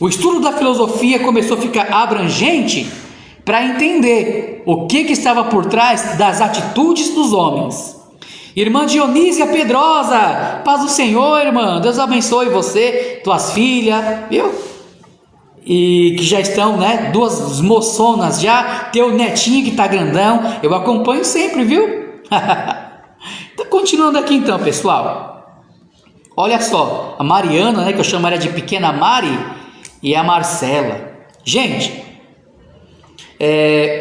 o estudo da filosofia começou a ficar abrangente para entender o que estava por trás das atitudes dos homens. Irmã Dionísia Pedrosa, paz do Senhor, irmã, Deus abençoe você, tuas filhas, viu? E que já estão, duas moçonas já, teu netinho que está grandão, eu acompanho sempre, viu? Então, continuando aqui então, pessoal, olha só, a Mariana, que eu chamo ela de Pequena Mari, e a Marcela. Gente,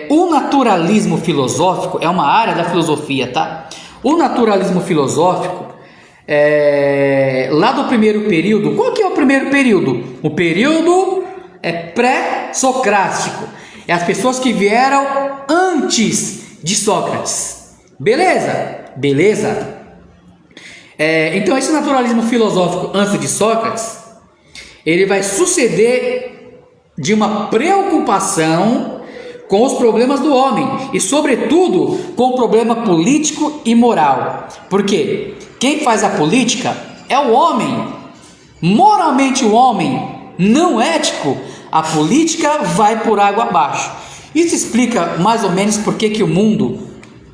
o naturalismo filosófico é uma área da filosofia, tá? O naturalismo filosófico, lá do primeiro período, qual que é o primeiro período? O período pré-socrático. É as pessoas que vieram antes de Sócrates. Beleza? Beleza? Então esse naturalismo filosófico antes de Sócrates, ele vai suceder de uma preocupação com os problemas do homem e, sobretudo, com o problema político e moral. Por quê? Quem faz a política é o homem. Moralmente o homem, não ético, a política vai por água abaixo. Isso explica mais ou menos por que o mundo,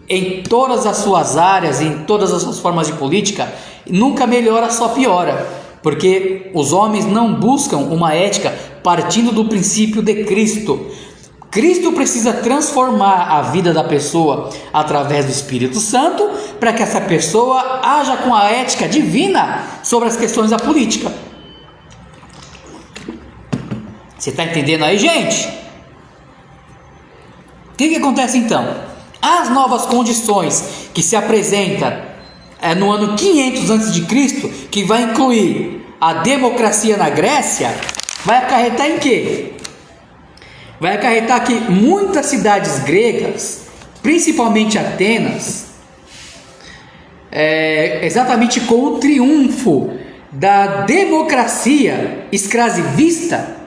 em todas as suas áreas, em todas as suas formas de política, nunca melhora, só piora. Porque os homens não buscam uma ética partindo do princípio de Cristo. Cristo precisa transformar a vida da pessoa através do Espírito Santo para que essa pessoa haja com a ética divina sobre as questões da política. Você está entendendo aí, gente? O que acontece então? As novas condições que se apresentam no ano 500 a.C., que vai incluir a democracia na Grécia, vai acarretar em quê? Vai acarretar que muitas cidades gregas, principalmente Atenas, exatamente com o triunfo da democracia escravista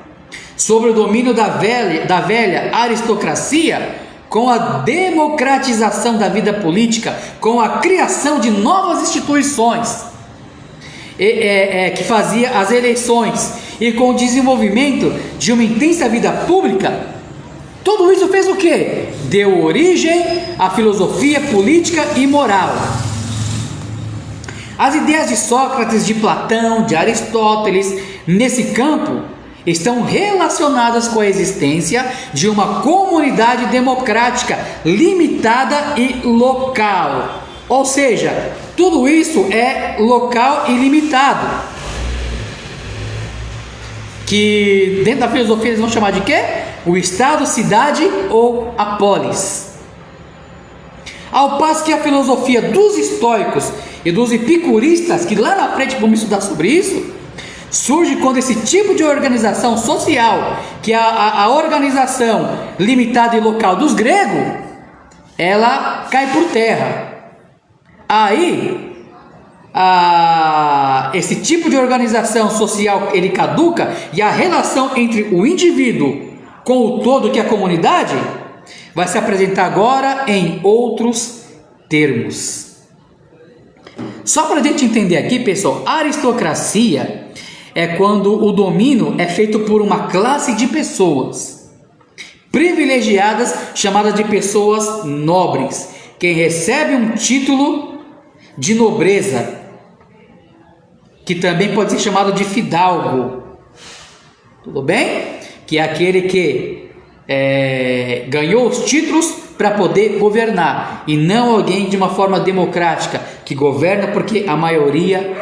sobre o domínio da velha aristocracia, com a democratização da vida política, com a criação de novas instituições que fazia as eleições e com o desenvolvimento de uma intensa vida pública, tudo isso fez o quê? Deu origem à filosofia política e moral. As ideias de Sócrates, de Platão, de Aristóteles, nesse campo, estão relacionadas com a existência de uma comunidade democrática limitada e local. Ou seja, tudo isso é local e limitado. Que dentro da filosofia eles vão chamar de quê? O estado, cidade ou a polis. Ao passo que a filosofia dos estoicos e dos epicuristas, que lá na frente vamos estudar sobre isso, surge quando esse tipo de organização social, que é a organização limitada e local dos gregos, ela cai por terra. Aí, esse tipo de organização social ele caduca, e a relação entre o indivíduo com o todo, que é a comunidade, vai se apresentar agora em outros termos. Só para a gente entender aqui, pessoal, a aristocracia é quando o domínio é feito por uma classe de pessoas privilegiadas, chamadas de pessoas nobres, que recebe um título de nobreza, que também pode ser chamado de fidalgo. Tudo bem? Que é aquele que ganhou os títulos para poder governar, e não alguém de uma forma democrática, que governa porque a maioria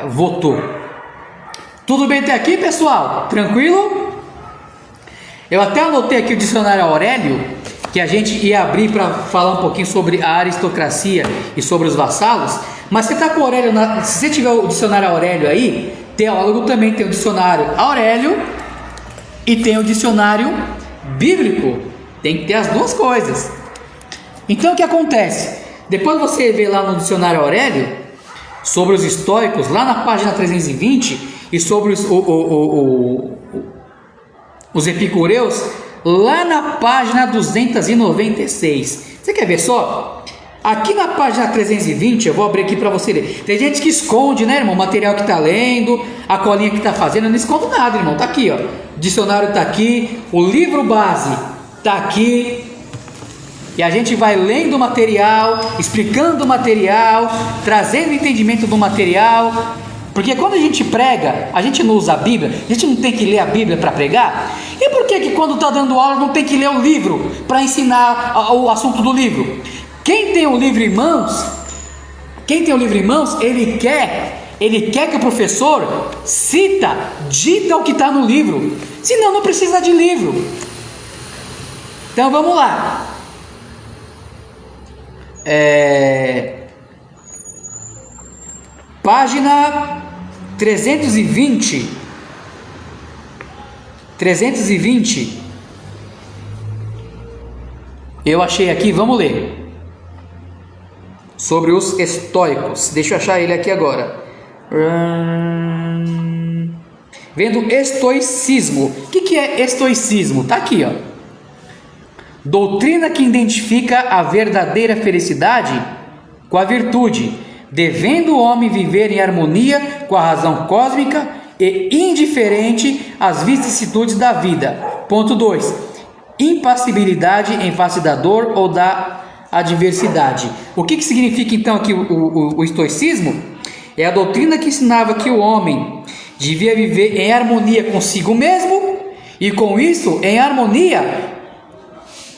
votou. Tudo bem até aqui, pessoal? Tranquilo? Eu até anotei aqui o dicionário Aurélio, que a gente ia abrir para falar um pouquinho sobre a aristocracia e sobre os vassalos. Mas você está com o Aurélio, se você tiver o dicionário Aurélio aí, teólogo também tem o dicionário Aurélio e tem o dicionário bíblico. Tem que ter as duas coisas. Então o que acontece? Depois você vê lá no dicionário Aurélio sobre os estoicos, lá na página 320, e sobre os epicureus, lá na página 296. Você quer ver só? Aqui na página 320, eu vou abrir aqui para você ler. Tem gente que esconde, né, irmão? O material que está lendo, a colinha que está fazendo. Eu não escondo nada, irmão. Está aqui, ó. O dicionário está aqui, o livro base está aqui. E a gente vai lendo o material, explicando o material, trazendo entendimento do material. Porque quando a gente prega, a gente não usa a Bíblia, a gente não tem que ler a Bíblia para pregar. E por que quando está dando aula não tem que ler o livro para ensinar o assunto do livro? Quem tem o livro em mãos, ele quer que o professor dita o que está no livro. Senão não precisa de livro. Então vamos lá. Página 320. Eu achei aqui, vamos ler. Sobre os estoicos. Deixa eu achar ele aqui agora. Vendo estoicismo. O que é estoicismo? Está aqui, ó. Doutrina que identifica a verdadeira felicidade com a virtude, devendo o homem viver em harmonia com a razão cósmica e indiferente às vicissitudes da vida. Ponto 2. Impassibilidade em face da dor ou da adversidade. O que significa então aqui o estoicismo? É a doutrina que ensinava que o homem devia viver em harmonia consigo mesmo e com isso em harmonia,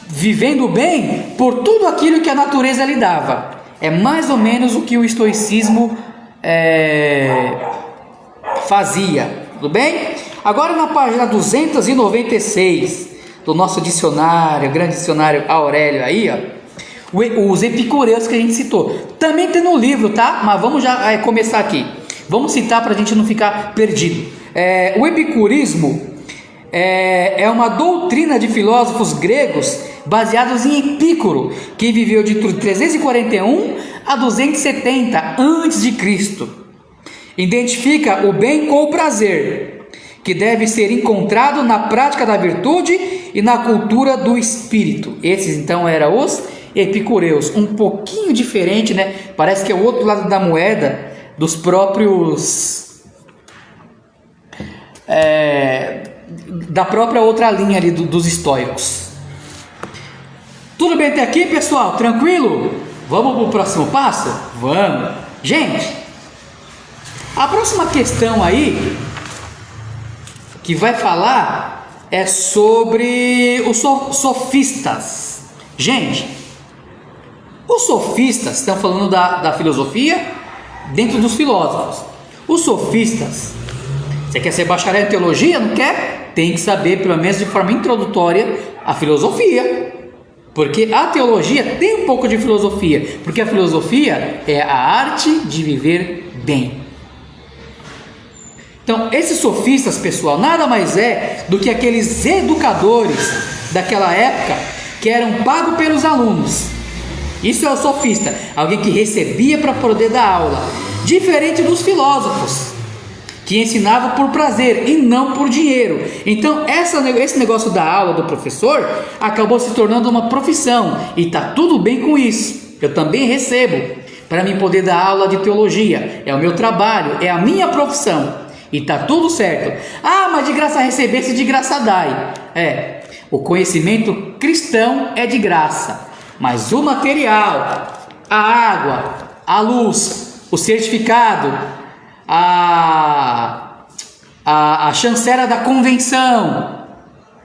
vivendo bem por tudo aquilo que a natureza lhe dava. É mais ou menos o que o estoicismo fazia. Tudo bem? Agora na página 296 do nosso dicionário, grande dicionário Aurélio aí, ó, os epicureus que a gente citou. Também tem no livro, tá? Mas vamos já começar aqui. Vamos citar para a gente não ficar perdido. O epicurismo é uma doutrina de filósofos gregos baseados em Epicuro, que viveu de 341 a 270 a.C. Identifica o bem com o prazer, que deve ser encontrado na prática da virtude e na cultura do espírito. Esses então eram os epicureus, um pouquinho diferente, né? Parece que é o outro lado da moeda dos próprios da própria outra linha ali dos estoicos. Tudo bem até aqui, pessoal? Tranquilo? Vamos para o próximo passo? Vamos! Gente, a próxima questão aí que vai falar é sobre os sofistas. Gente, os sofistas estão falando da filosofia dentro dos filósofos. Os sofistas, você quer ser bacharel em teologia? Não quer? Tem que saber, pelo menos de forma introdutória, a filosofia. Porque a teologia tem um pouco de filosofia. Porque a filosofia é a arte de viver bem. Então, esses sofistas, pessoal, nada mais é do que aqueles educadores daquela época que eram pagos pelos alunos. Isso é o sofista, alguém que recebia para poder dar aula. Diferente dos filósofos, que ensinavam por prazer e não por dinheiro. Então, esse negócio da aula do professor acabou se tornando uma profissão. E está tudo bem com isso. Eu também recebo para mim poder dar aula de teologia. É o meu trabalho, é a minha profissão. E está tudo certo. Ah, mas de graça recebesse, de graça dai. O conhecimento cristão é de graça. Mas o material, a água, a luz, o certificado, a chancela da convenção,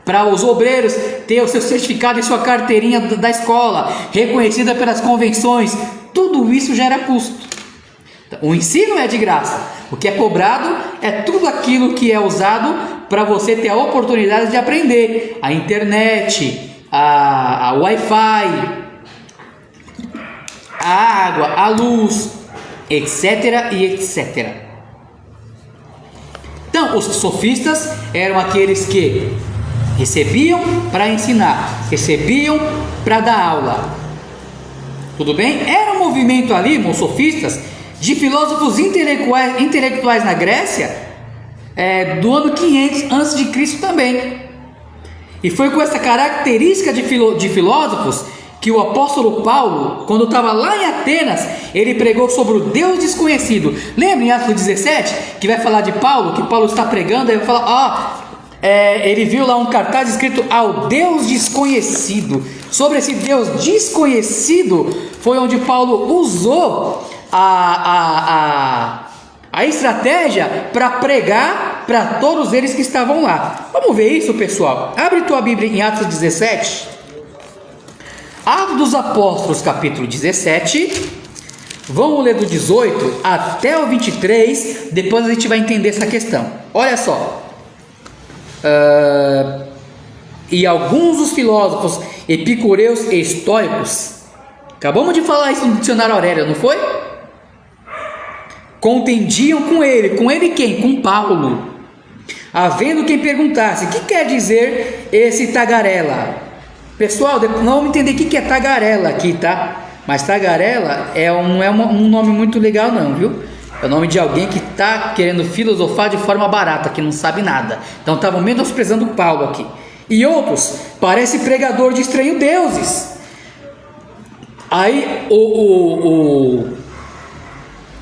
para os obreiros ter o seu certificado e sua carteirinha da escola, reconhecida pelas convenções, tudo isso gera custo. O ensino é de graça. O que é cobrado é tudo aquilo que é usado para você ter a oportunidade de aprender. A internet, a Wi-Fi, a água, a luz, etc. e etc. Então, os sofistas eram aqueles que recebiam para ensinar, recebiam para dar aula. Tudo bem? Era um movimento ali, os sofistas, de filósofos intelectuais na Grécia, do ano 500 a.C. também. E foi com essa característica de filósofos que o apóstolo Paulo, quando estava lá em Atenas, ele pregou sobre o Deus desconhecido. Lembra em Atos 17, que vai falar de Paulo, que Paulo está pregando, aí vai falar, ele viu lá um cartaz escrito ao Deus desconhecido. Sobre esse Deus desconhecido foi onde Paulo usou a estratégia para pregar para todos eles que estavam lá. Vamos ver isso, pessoal? Abre tua Bíblia em Atos 17. Atos dos Apóstolos, capítulo 17. Vamos ler do 18 até o 23. Depois a gente vai entender essa questão. Olha só. E alguns dos filósofos epicureus e estoicos, acabamos de falar isso no dicionário Aurélio, não foi? Contendiam com ele quem? Com Paulo, havendo quem perguntasse: o que quer dizer esse tagarela? Pessoal, não vamos entender o que é tagarela aqui, tá? Mas tagarela não é um nome muito legal não, viu? É o nome de alguém que está querendo filosofar de forma barata, que não sabe nada. Então estavam menosprezando Paulo aqui. E outros, parece pregador de estranhos deuses. Aí o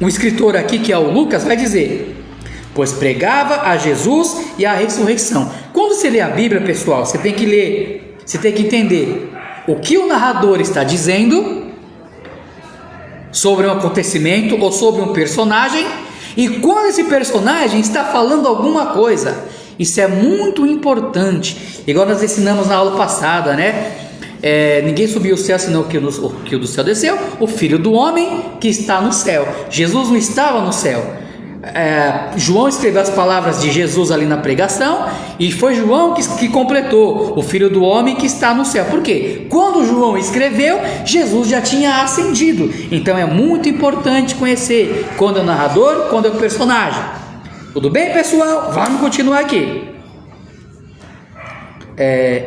escritor aqui, que é o Lucas, vai dizer: pois pregava a Jesus e a ressurreição. Quando você lê a Bíblia, pessoal, você tem que ler, você tem que entender o que o narrador está dizendo sobre um acontecimento ou sobre um personagem, e quando esse personagem está falando alguma coisa. Isso é muito importante, igual nós ensinamos na aula passada, né? Ninguém subiu ao céu senão que o do céu desceu, o Filho do Homem que está no céu. Jesus não estava no céu. João escreveu as palavras de Jesus ali na pregação, e foi João que completou: o Filho do Homem que está no céu. Por quê? Quando João escreveu, Jesus já tinha ascendido. Então é muito importante conhecer quando é o narrador, quando é o personagem. Tudo bem, pessoal? Vamos continuar aqui.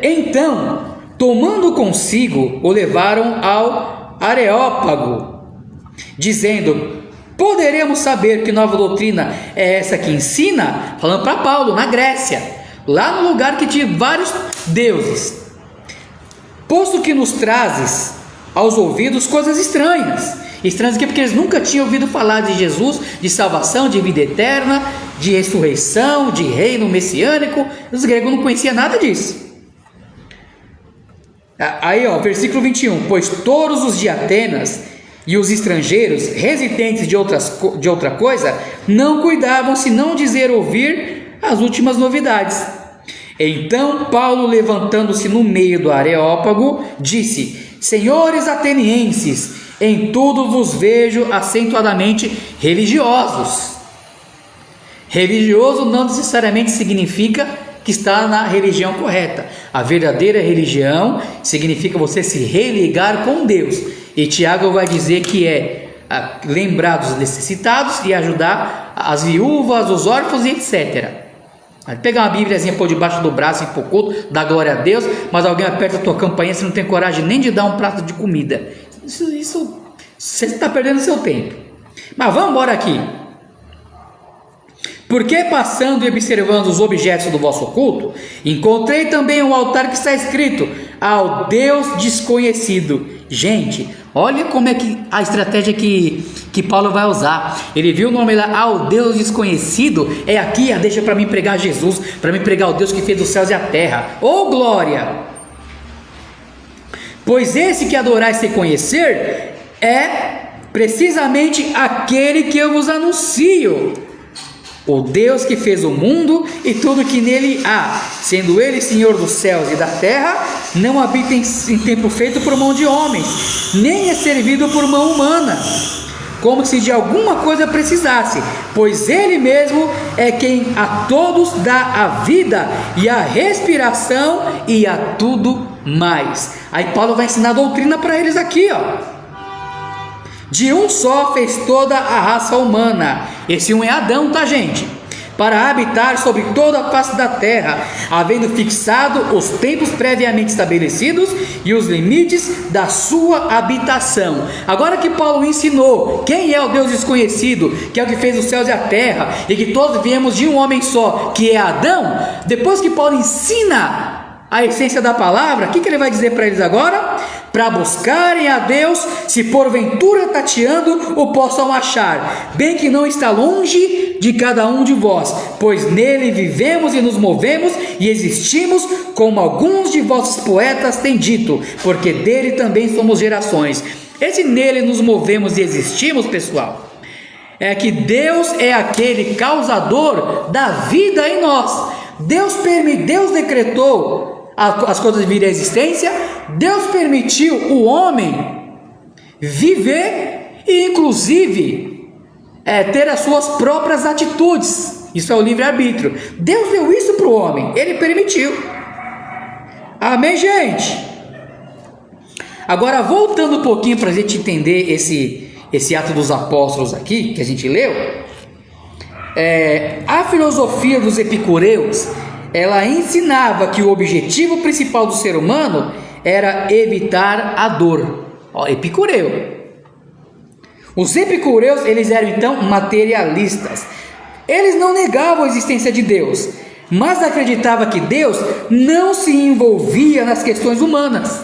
Então, tomando consigo, o levaram ao Areópago, dizendo: poderemos saber que nova doutrina é essa que ensina? Falando para Paulo, na Grécia, lá no lugar que tinha vários deuses. Posto que nos trazes aos ouvidos coisas estranhas, Estranhos aqui porque eles nunca tinham ouvido falar de Jesus, de salvação, de vida eterna, de ressurreição, de reino messiânico. Os gregos não conheciam nada disso. Aí, versículo 21. Pois todos os de Atenas e os estrangeiros, residentes de outra coisa, não cuidavam senão dizer ouvir as últimas novidades. Então Paulo, levantando-se no meio do Areópago, disse: Senhores atenienses, em tudo vos vejo acentuadamente religiosos. Religioso não necessariamente significa que está na religião correta. A verdadeira religião significa você se religar com Deus. E Tiago vai dizer que é lembrar dos necessitados e ajudar as viúvas, os órfãos e etc. Pegar uma bíbliazinha por debaixo do braço e ir pro culto, dá glória a Deus, mas alguém aperta a tua campainha, você não tem coragem nem de dar um prato de comida. Isso você está perdendo seu tempo. Mas vamos embora aqui. Porque passando e observando os objetos do vosso culto, encontrei também um altar que está escrito: ao Deus desconhecido. Gente, olha como é que a estratégia que Paulo vai usar. Ele viu o nome lá, ao Deus desconhecido, é aqui, deixa para mim pregar Jesus, para mim pregar o Deus que fez os céus e a terra. Oh glória! Pois esse que adorais sem conhecer é precisamente aquele que eu vos anuncio, o Deus que fez o mundo e tudo que nele há, sendo ele Senhor dos céus e da terra, não habita em templo feito por mão de homens, nem é servido por mão humana, como se de alguma coisa precisasse, pois ele mesmo é quem a todos dá a vida e a respiração e a tudo mais. Aí Paulo vai ensinar a doutrina para eles aqui, De um só fez toda a raça humana. Esse um é Adão, tá, gente? Para habitar sobre toda a face da terra, havendo fixado os tempos previamente estabelecidos e os limites da sua habitação. Agora que Paulo ensinou quem é o Deus desconhecido, que é o que fez os céus e a terra, e que todos viemos de um homem só, que é Adão, depois que Paulo ensina a essência da palavra, o que ele vai dizer para eles agora? Para buscarem a Deus, se porventura tateando o possam achar, bem que não está longe de cada um de vós, pois nele vivemos e nos movemos e existimos, como alguns de vossos poetas têm dito, porque dele também somos gerações. Esse nele nos movemos e existimos, pessoal, é que Deus é aquele causador da vida em nós. Deus decretou as coisas virem à existência, Deus permitiu o homem viver e inclusive ter as suas próprias atitudes. Isso é o livre-arbítrio. Deus deu isso para o homem, ele permitiu. Amém, gente? Agora, voltando um pouquinho para a gente entender esse Atos dos Apóstolos aqui, que a gente leu, a filosofia dos epicureus, ela ensinava que o objetivo principal do ser humano era evitar a dor. Epicureu. Os epicureus, eles eram então materialistas. Eles não negavam a existência de Deus, mas acreditavam que Deus não se envolvia nas questões humanas.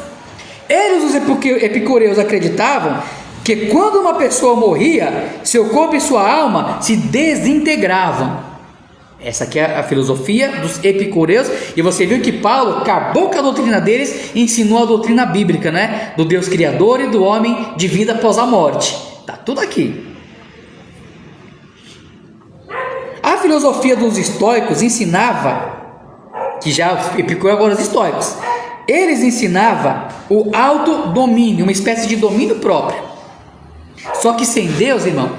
Eles, os epicureus, acreditavam que quando uma pessoa morria, seu corpo e sua alma se desintegravam. Essa aqui é a filosofia dos epicureus, e você viu que Paulo acabou com a doutrina deles e ensinou a doutrina bíblica, né? Do Deus criador e do homem de vida após a morte. Tá tudo aqui. A filosofia dos estoicos ensinava, que já Epicuro agora os estoicos, eles ensinavam o autodomínio, uma espécie de domínio próprio. Só que sem Deus, irmão,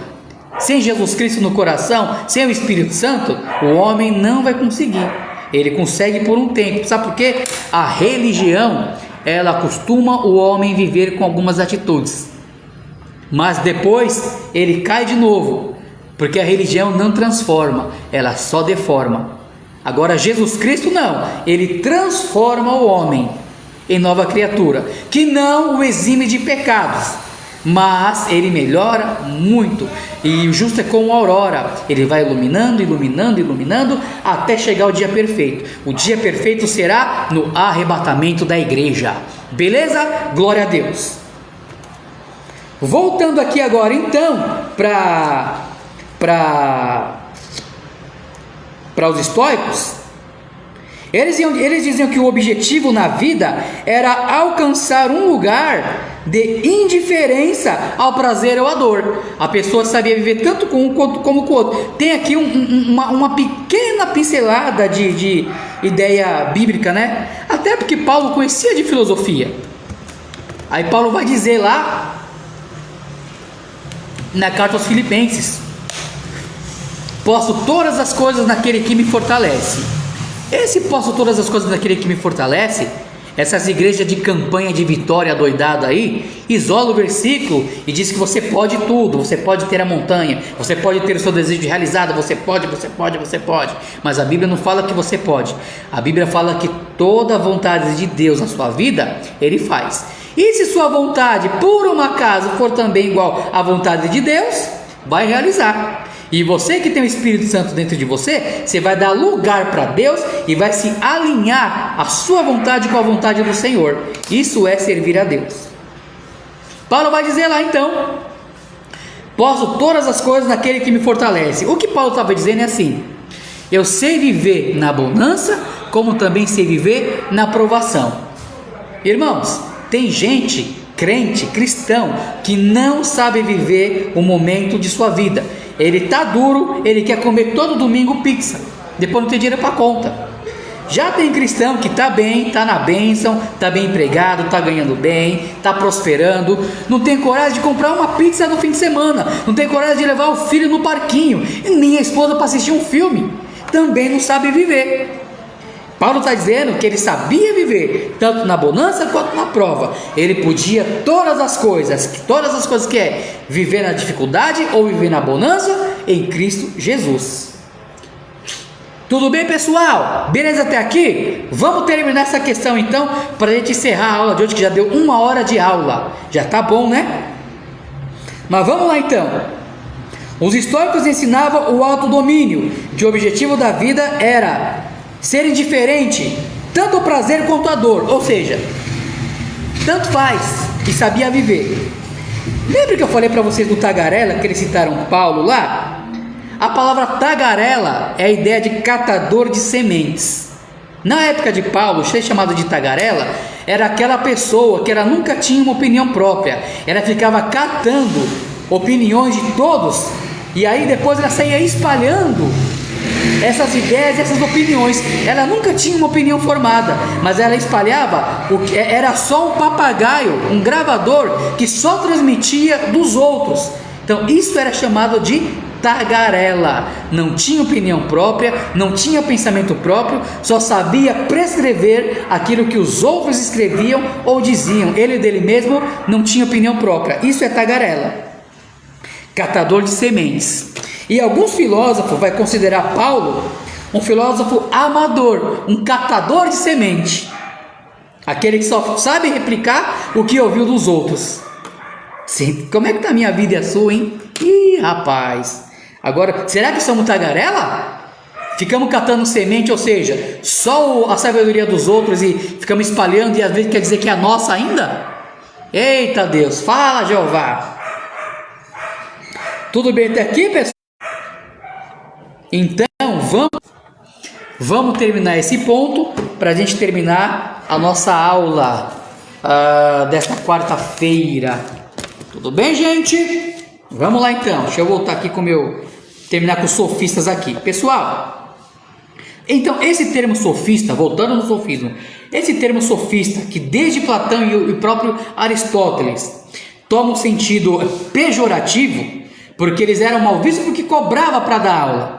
sem Jesus Cristo no coração, sem o Espírito Santo, o homem não vai conseguir. Ele consegue por um tempo. Sabe por quê? A religião, ela acostuma o homem viver com algumas atitudes, mas depois ele cai de novo, porque a religião não transforma, ela só deforma. Agora Jesus Cristo não, ele transforma o homem em nova criatura, que não o exime de pecados, mas ele melhora muito. E o justo é como a aurora, ele vai iluminando, iluminando, iluminando, até chegar o dia perfeito. O dia perfeito será no arrebatamento da igreja. Beleza? Glória a Deus. Voltando aqui agora então para os estoicos, eles diziam que o objetivo na vida era alcançar um lugar de indiferença ao prazer ou à dor. A pessoa sabia viver tanto com um como com o outro. Tem aqui uma pequena pincelada de ideia bíblica, né? Até porque Paulo conhecia de filosofia. Aí Paulo vai dizer lá na carta aos Filipenses: posso todas as coisas naquele que me fortalece. Esse posso todas as coisas naquele que me fortalece, essas igrejas de campanha de vitória doidada aí, isola o versículo e diz que você pode tudo, você pode ter a montanha, você pode ter o seu desejo realizado, você pode. Mas a Bíblia não fala que você pode. A Bíblia fala que toda a vontade de Deus na sua vida, Ele faz. E se sua vontade, por um acaso, for também igual à vontade de Deus, vai realizar. E você que tem o Espírito Santo dentro de você, você vai dar lugar para Deus e vai se alinhar a sua vontade com a vontade do Senhor. Isso é servir a Deus. Paulo vai dizer lá então: posso todas as coisas naquele que me fortalece. O que Paulo estava dizendo é assim: eu sei viver na bonança, como também sei viver na provação. Irmãos, tem gente, crente, cristão, que não sabe viver o momento de sua vida. Ele está duro, ele quer comer todo domingo pizza, depois não tem dinheiro para conta. Já tem cristão que está bem, está na bênção, está bem empregado, está ganhando bem, está prosperando, não tem coragem de comprar uma pizza no fim de semana, não tem coragem de levar o filho no parquinho, e nem a esposa para assistir um filme, também não sabe viver. Paulo está dizendo que ele sabia viver tanto na bonança quanto na prova. Ele podia todas as coisas que é viver na dificuldade ou viver na bonança em Cristo Jesus. Tudo bem, pessoal? Beleza até aqui? Vamos terminar essa questão então, para a gente encerrar a aula de hoje, que já deu 1 hora de aula. Já tá bom, né? Mas vamos lá então. Os estoicos ensinavam o autodomínio, que o objetivo da vida era ser indiferente, tanto ao prazer quanto à dor, ou seja, tanto faz, e sabia viver. Lembra que eu falei para vocês do tagarela, que eles citaram Paulo lá? A palavra tagarela é a ideia de catador de sementes. Na época de Paulo, ser chamado de tagarela era aquela pessoa que ela nunca tinha uma opinião própria, ela ficava catando opiniões de todos, e aí depois ela saía espalhando essas ideias, essas opiniões. Ela nunca tinha uma opinião formada, mas ela espalhava o que era só um papagaio, um gravador que só transmitia dos outros. Então isso era chamado de tagarela. Não tinha opinião própria, não tinha pensamento próprio, só sabia prescrever aquilo que os outros escreviam ou diziam. Ele dele mesmo não tinha opinião própria. Isso é tagarela, catador de sementes. E alguns filósofos vai considerar Paulo um filósofo amador, um catador de semente, aquele que só sabe replicar o que ouviu dos outros. Sim, como é que está a minha vida e a sua, hein? Ih, rapaz, agora, será que somos tagarela? Ficamos catando semente, ou seja, só a sabedoria dos outros e ficamos espalhando, e às vezes quer dizer que é a nossa ainda? Eita Deus, fala Jeová. Tudo bem até aqui, pessoal? Então vamos terminar esse ponto para a gente terminar a nossa aula desta quarta-feira. Tudo bem, gente? Vamos lá então. Deixa eu voltar aqui terminar com os sofistas aqui, pessoal. Então esse termo sofista, voltando no sofismo, esse termo sofista que desde Platão e o próprio Aristóteles toma um sentido pejorativo, porque eles eram mal vistos porque cobrava para dar aula.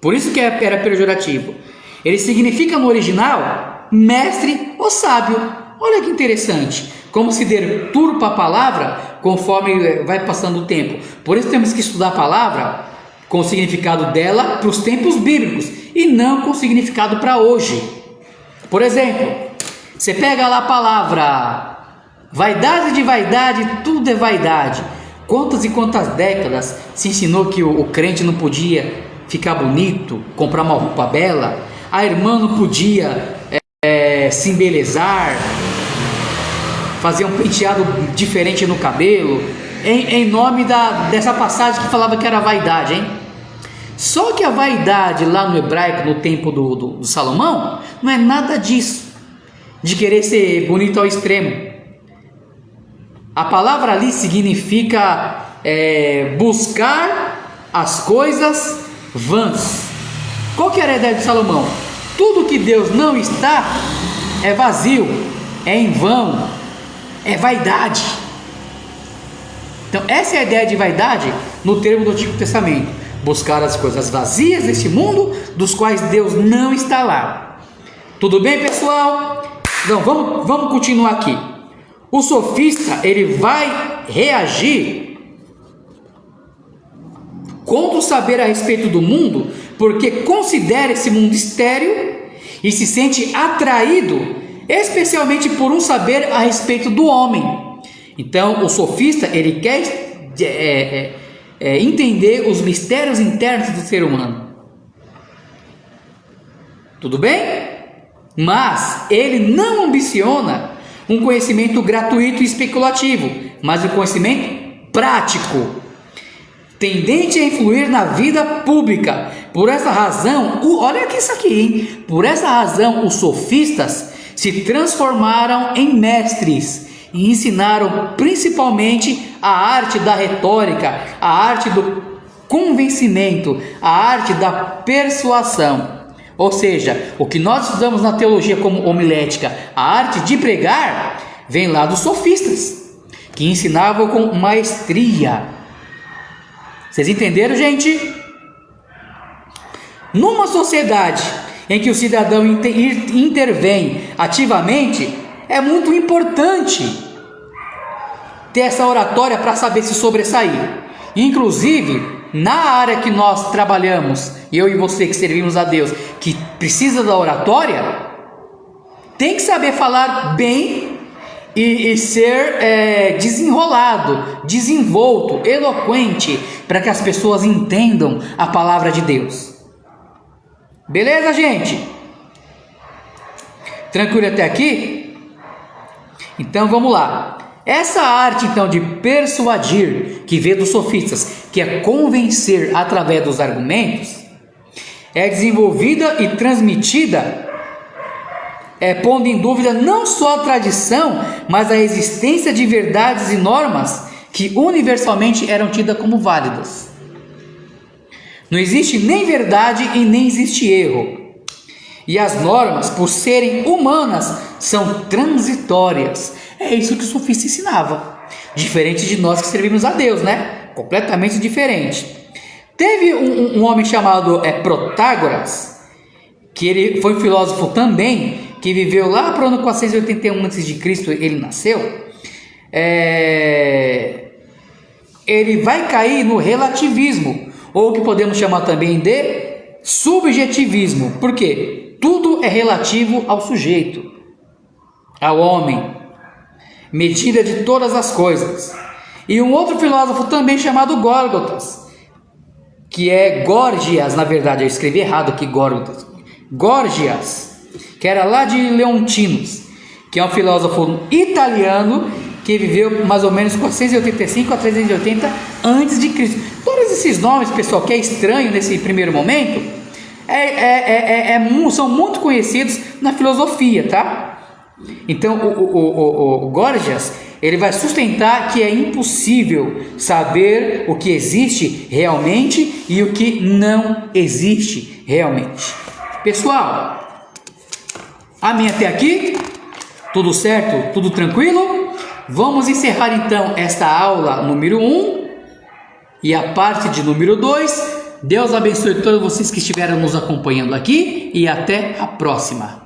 Por isso que era pejorativo. Ele significa no original mestre ou sábio. Olha que interessante, como se deturpa a palavra conforme vai passando o tempo. Por isso temos que estudar a palavra com o significado dela para os tempos bíblicos e não com o significado para hoje. Por exemplo, você pega lá a palavra vaidade de vaidade, tudo é vaidade. Quantas e quantas décadas se ensinou que o crente não podia ficar bonito, comprar uma roupa bela, a irmã não podia se embelezar, fazer um penteado diferente no cabelo, em nome dessa passagem que falava que era vaidade, hein? Só que a vaidade lá no hebraico, no tempo do Salomão, não é nada disso, de querer ser bonito ao extremo. A palavra ali significa buscar as coisas vãs. Qual que era a ideia de Salomão? Tudo que Deus não está é vazio, é em vão, é vaidade. Então essa é a ideia de vaidade no termo do Antigo Testamento: buscar as coisas vazias deste mundo, dos quais Deus não está lá. Tudo bem, pessoal? Então vamos continuar aqui. O sofista, ele vai reagir contra o saber a respeito do mundo, porque considera esse mundo estéril e se sente atraído especialmente por um saber a respeito do homem. Então o sofista, ele quer entender os mistérios internos do ser humano. Tudo bem? Mas ele não ambiciona um conhecimento gratuito e especulativo, mas um conhecimento prático, tendente a influir na vida pública. Por essa razão, olha aqui isso aqui, hein? Por essa razão, os sofistas se transformaram em mestres e ensinaram principalmente a arte da retórica, a arte do convencimento, a arte da persuasão. Ou seja, o que nós estudamos na teologia como homilética, a arte de pregar, vem lá dos sofistas, que ensinavam com maestria. Vocês entenderam, gente? Numa sociedade em que o cidadão intervém ativamente, é muito importante ter essa oratória para saber se sobressair. Inclusive, na área que nós trabalhamos, eu e você que servimos a Deus, que precisa da oratória, tem que saber falar bem e ser desenrolado, desenvolto, eloquente, para que as pessoas entendam a palavra de Deus. Beleza, gente? Tranquilo até aqui? Então vamos lá. Essa arte então de persuadir, que vem dos sofistas, que é convencer através dos argumentos, é desenvolvida e transmitida, pondo em dúvida não só a tradição, mas a existência de verdades e normas que universalmente eram tidas como válidas. Não existe nem verdade e nem existe erro. E as normas, por serem humanas, são transitórias. É isso que o sofista ensinava. Diferente de nós que servimos a Deus, né? Completamente diferente. Teve um homem chamado Protágoras, que ele foi filósofo também, que viveu lá para o ano 481 a.C., ele nasceu. Ele vai cair no relativismo, ou o que podemos chamar também de subjetivismo. Por quê? Tudo é relativo ao sujeito, ao homem, medida de todas as coisas. E um outro filósofo também chamado Górgias, que é Górgias, na verdade eu escrevi errado aqui, Górgias, que era lá de Leontinos, que é um filósofo italiano que viveu mais ou menos 485 a 380 a.C. Todos esses nomes, pessoal, que é estranho nesse primeiro momento, são muito conhecidos na filosofia, tá? Então o Górgias, ele vai sustentar que é impossível saber o que existe realmente e o que não existe realmente. Pessoal, amém até aqui? Tudo certo? Tudo tranquilo? Vamos encerrar então esta aula número 1 e a parte de número 2. Deus abençoe todos vocês que estiveram nos acompanhando aqui e até a próxima.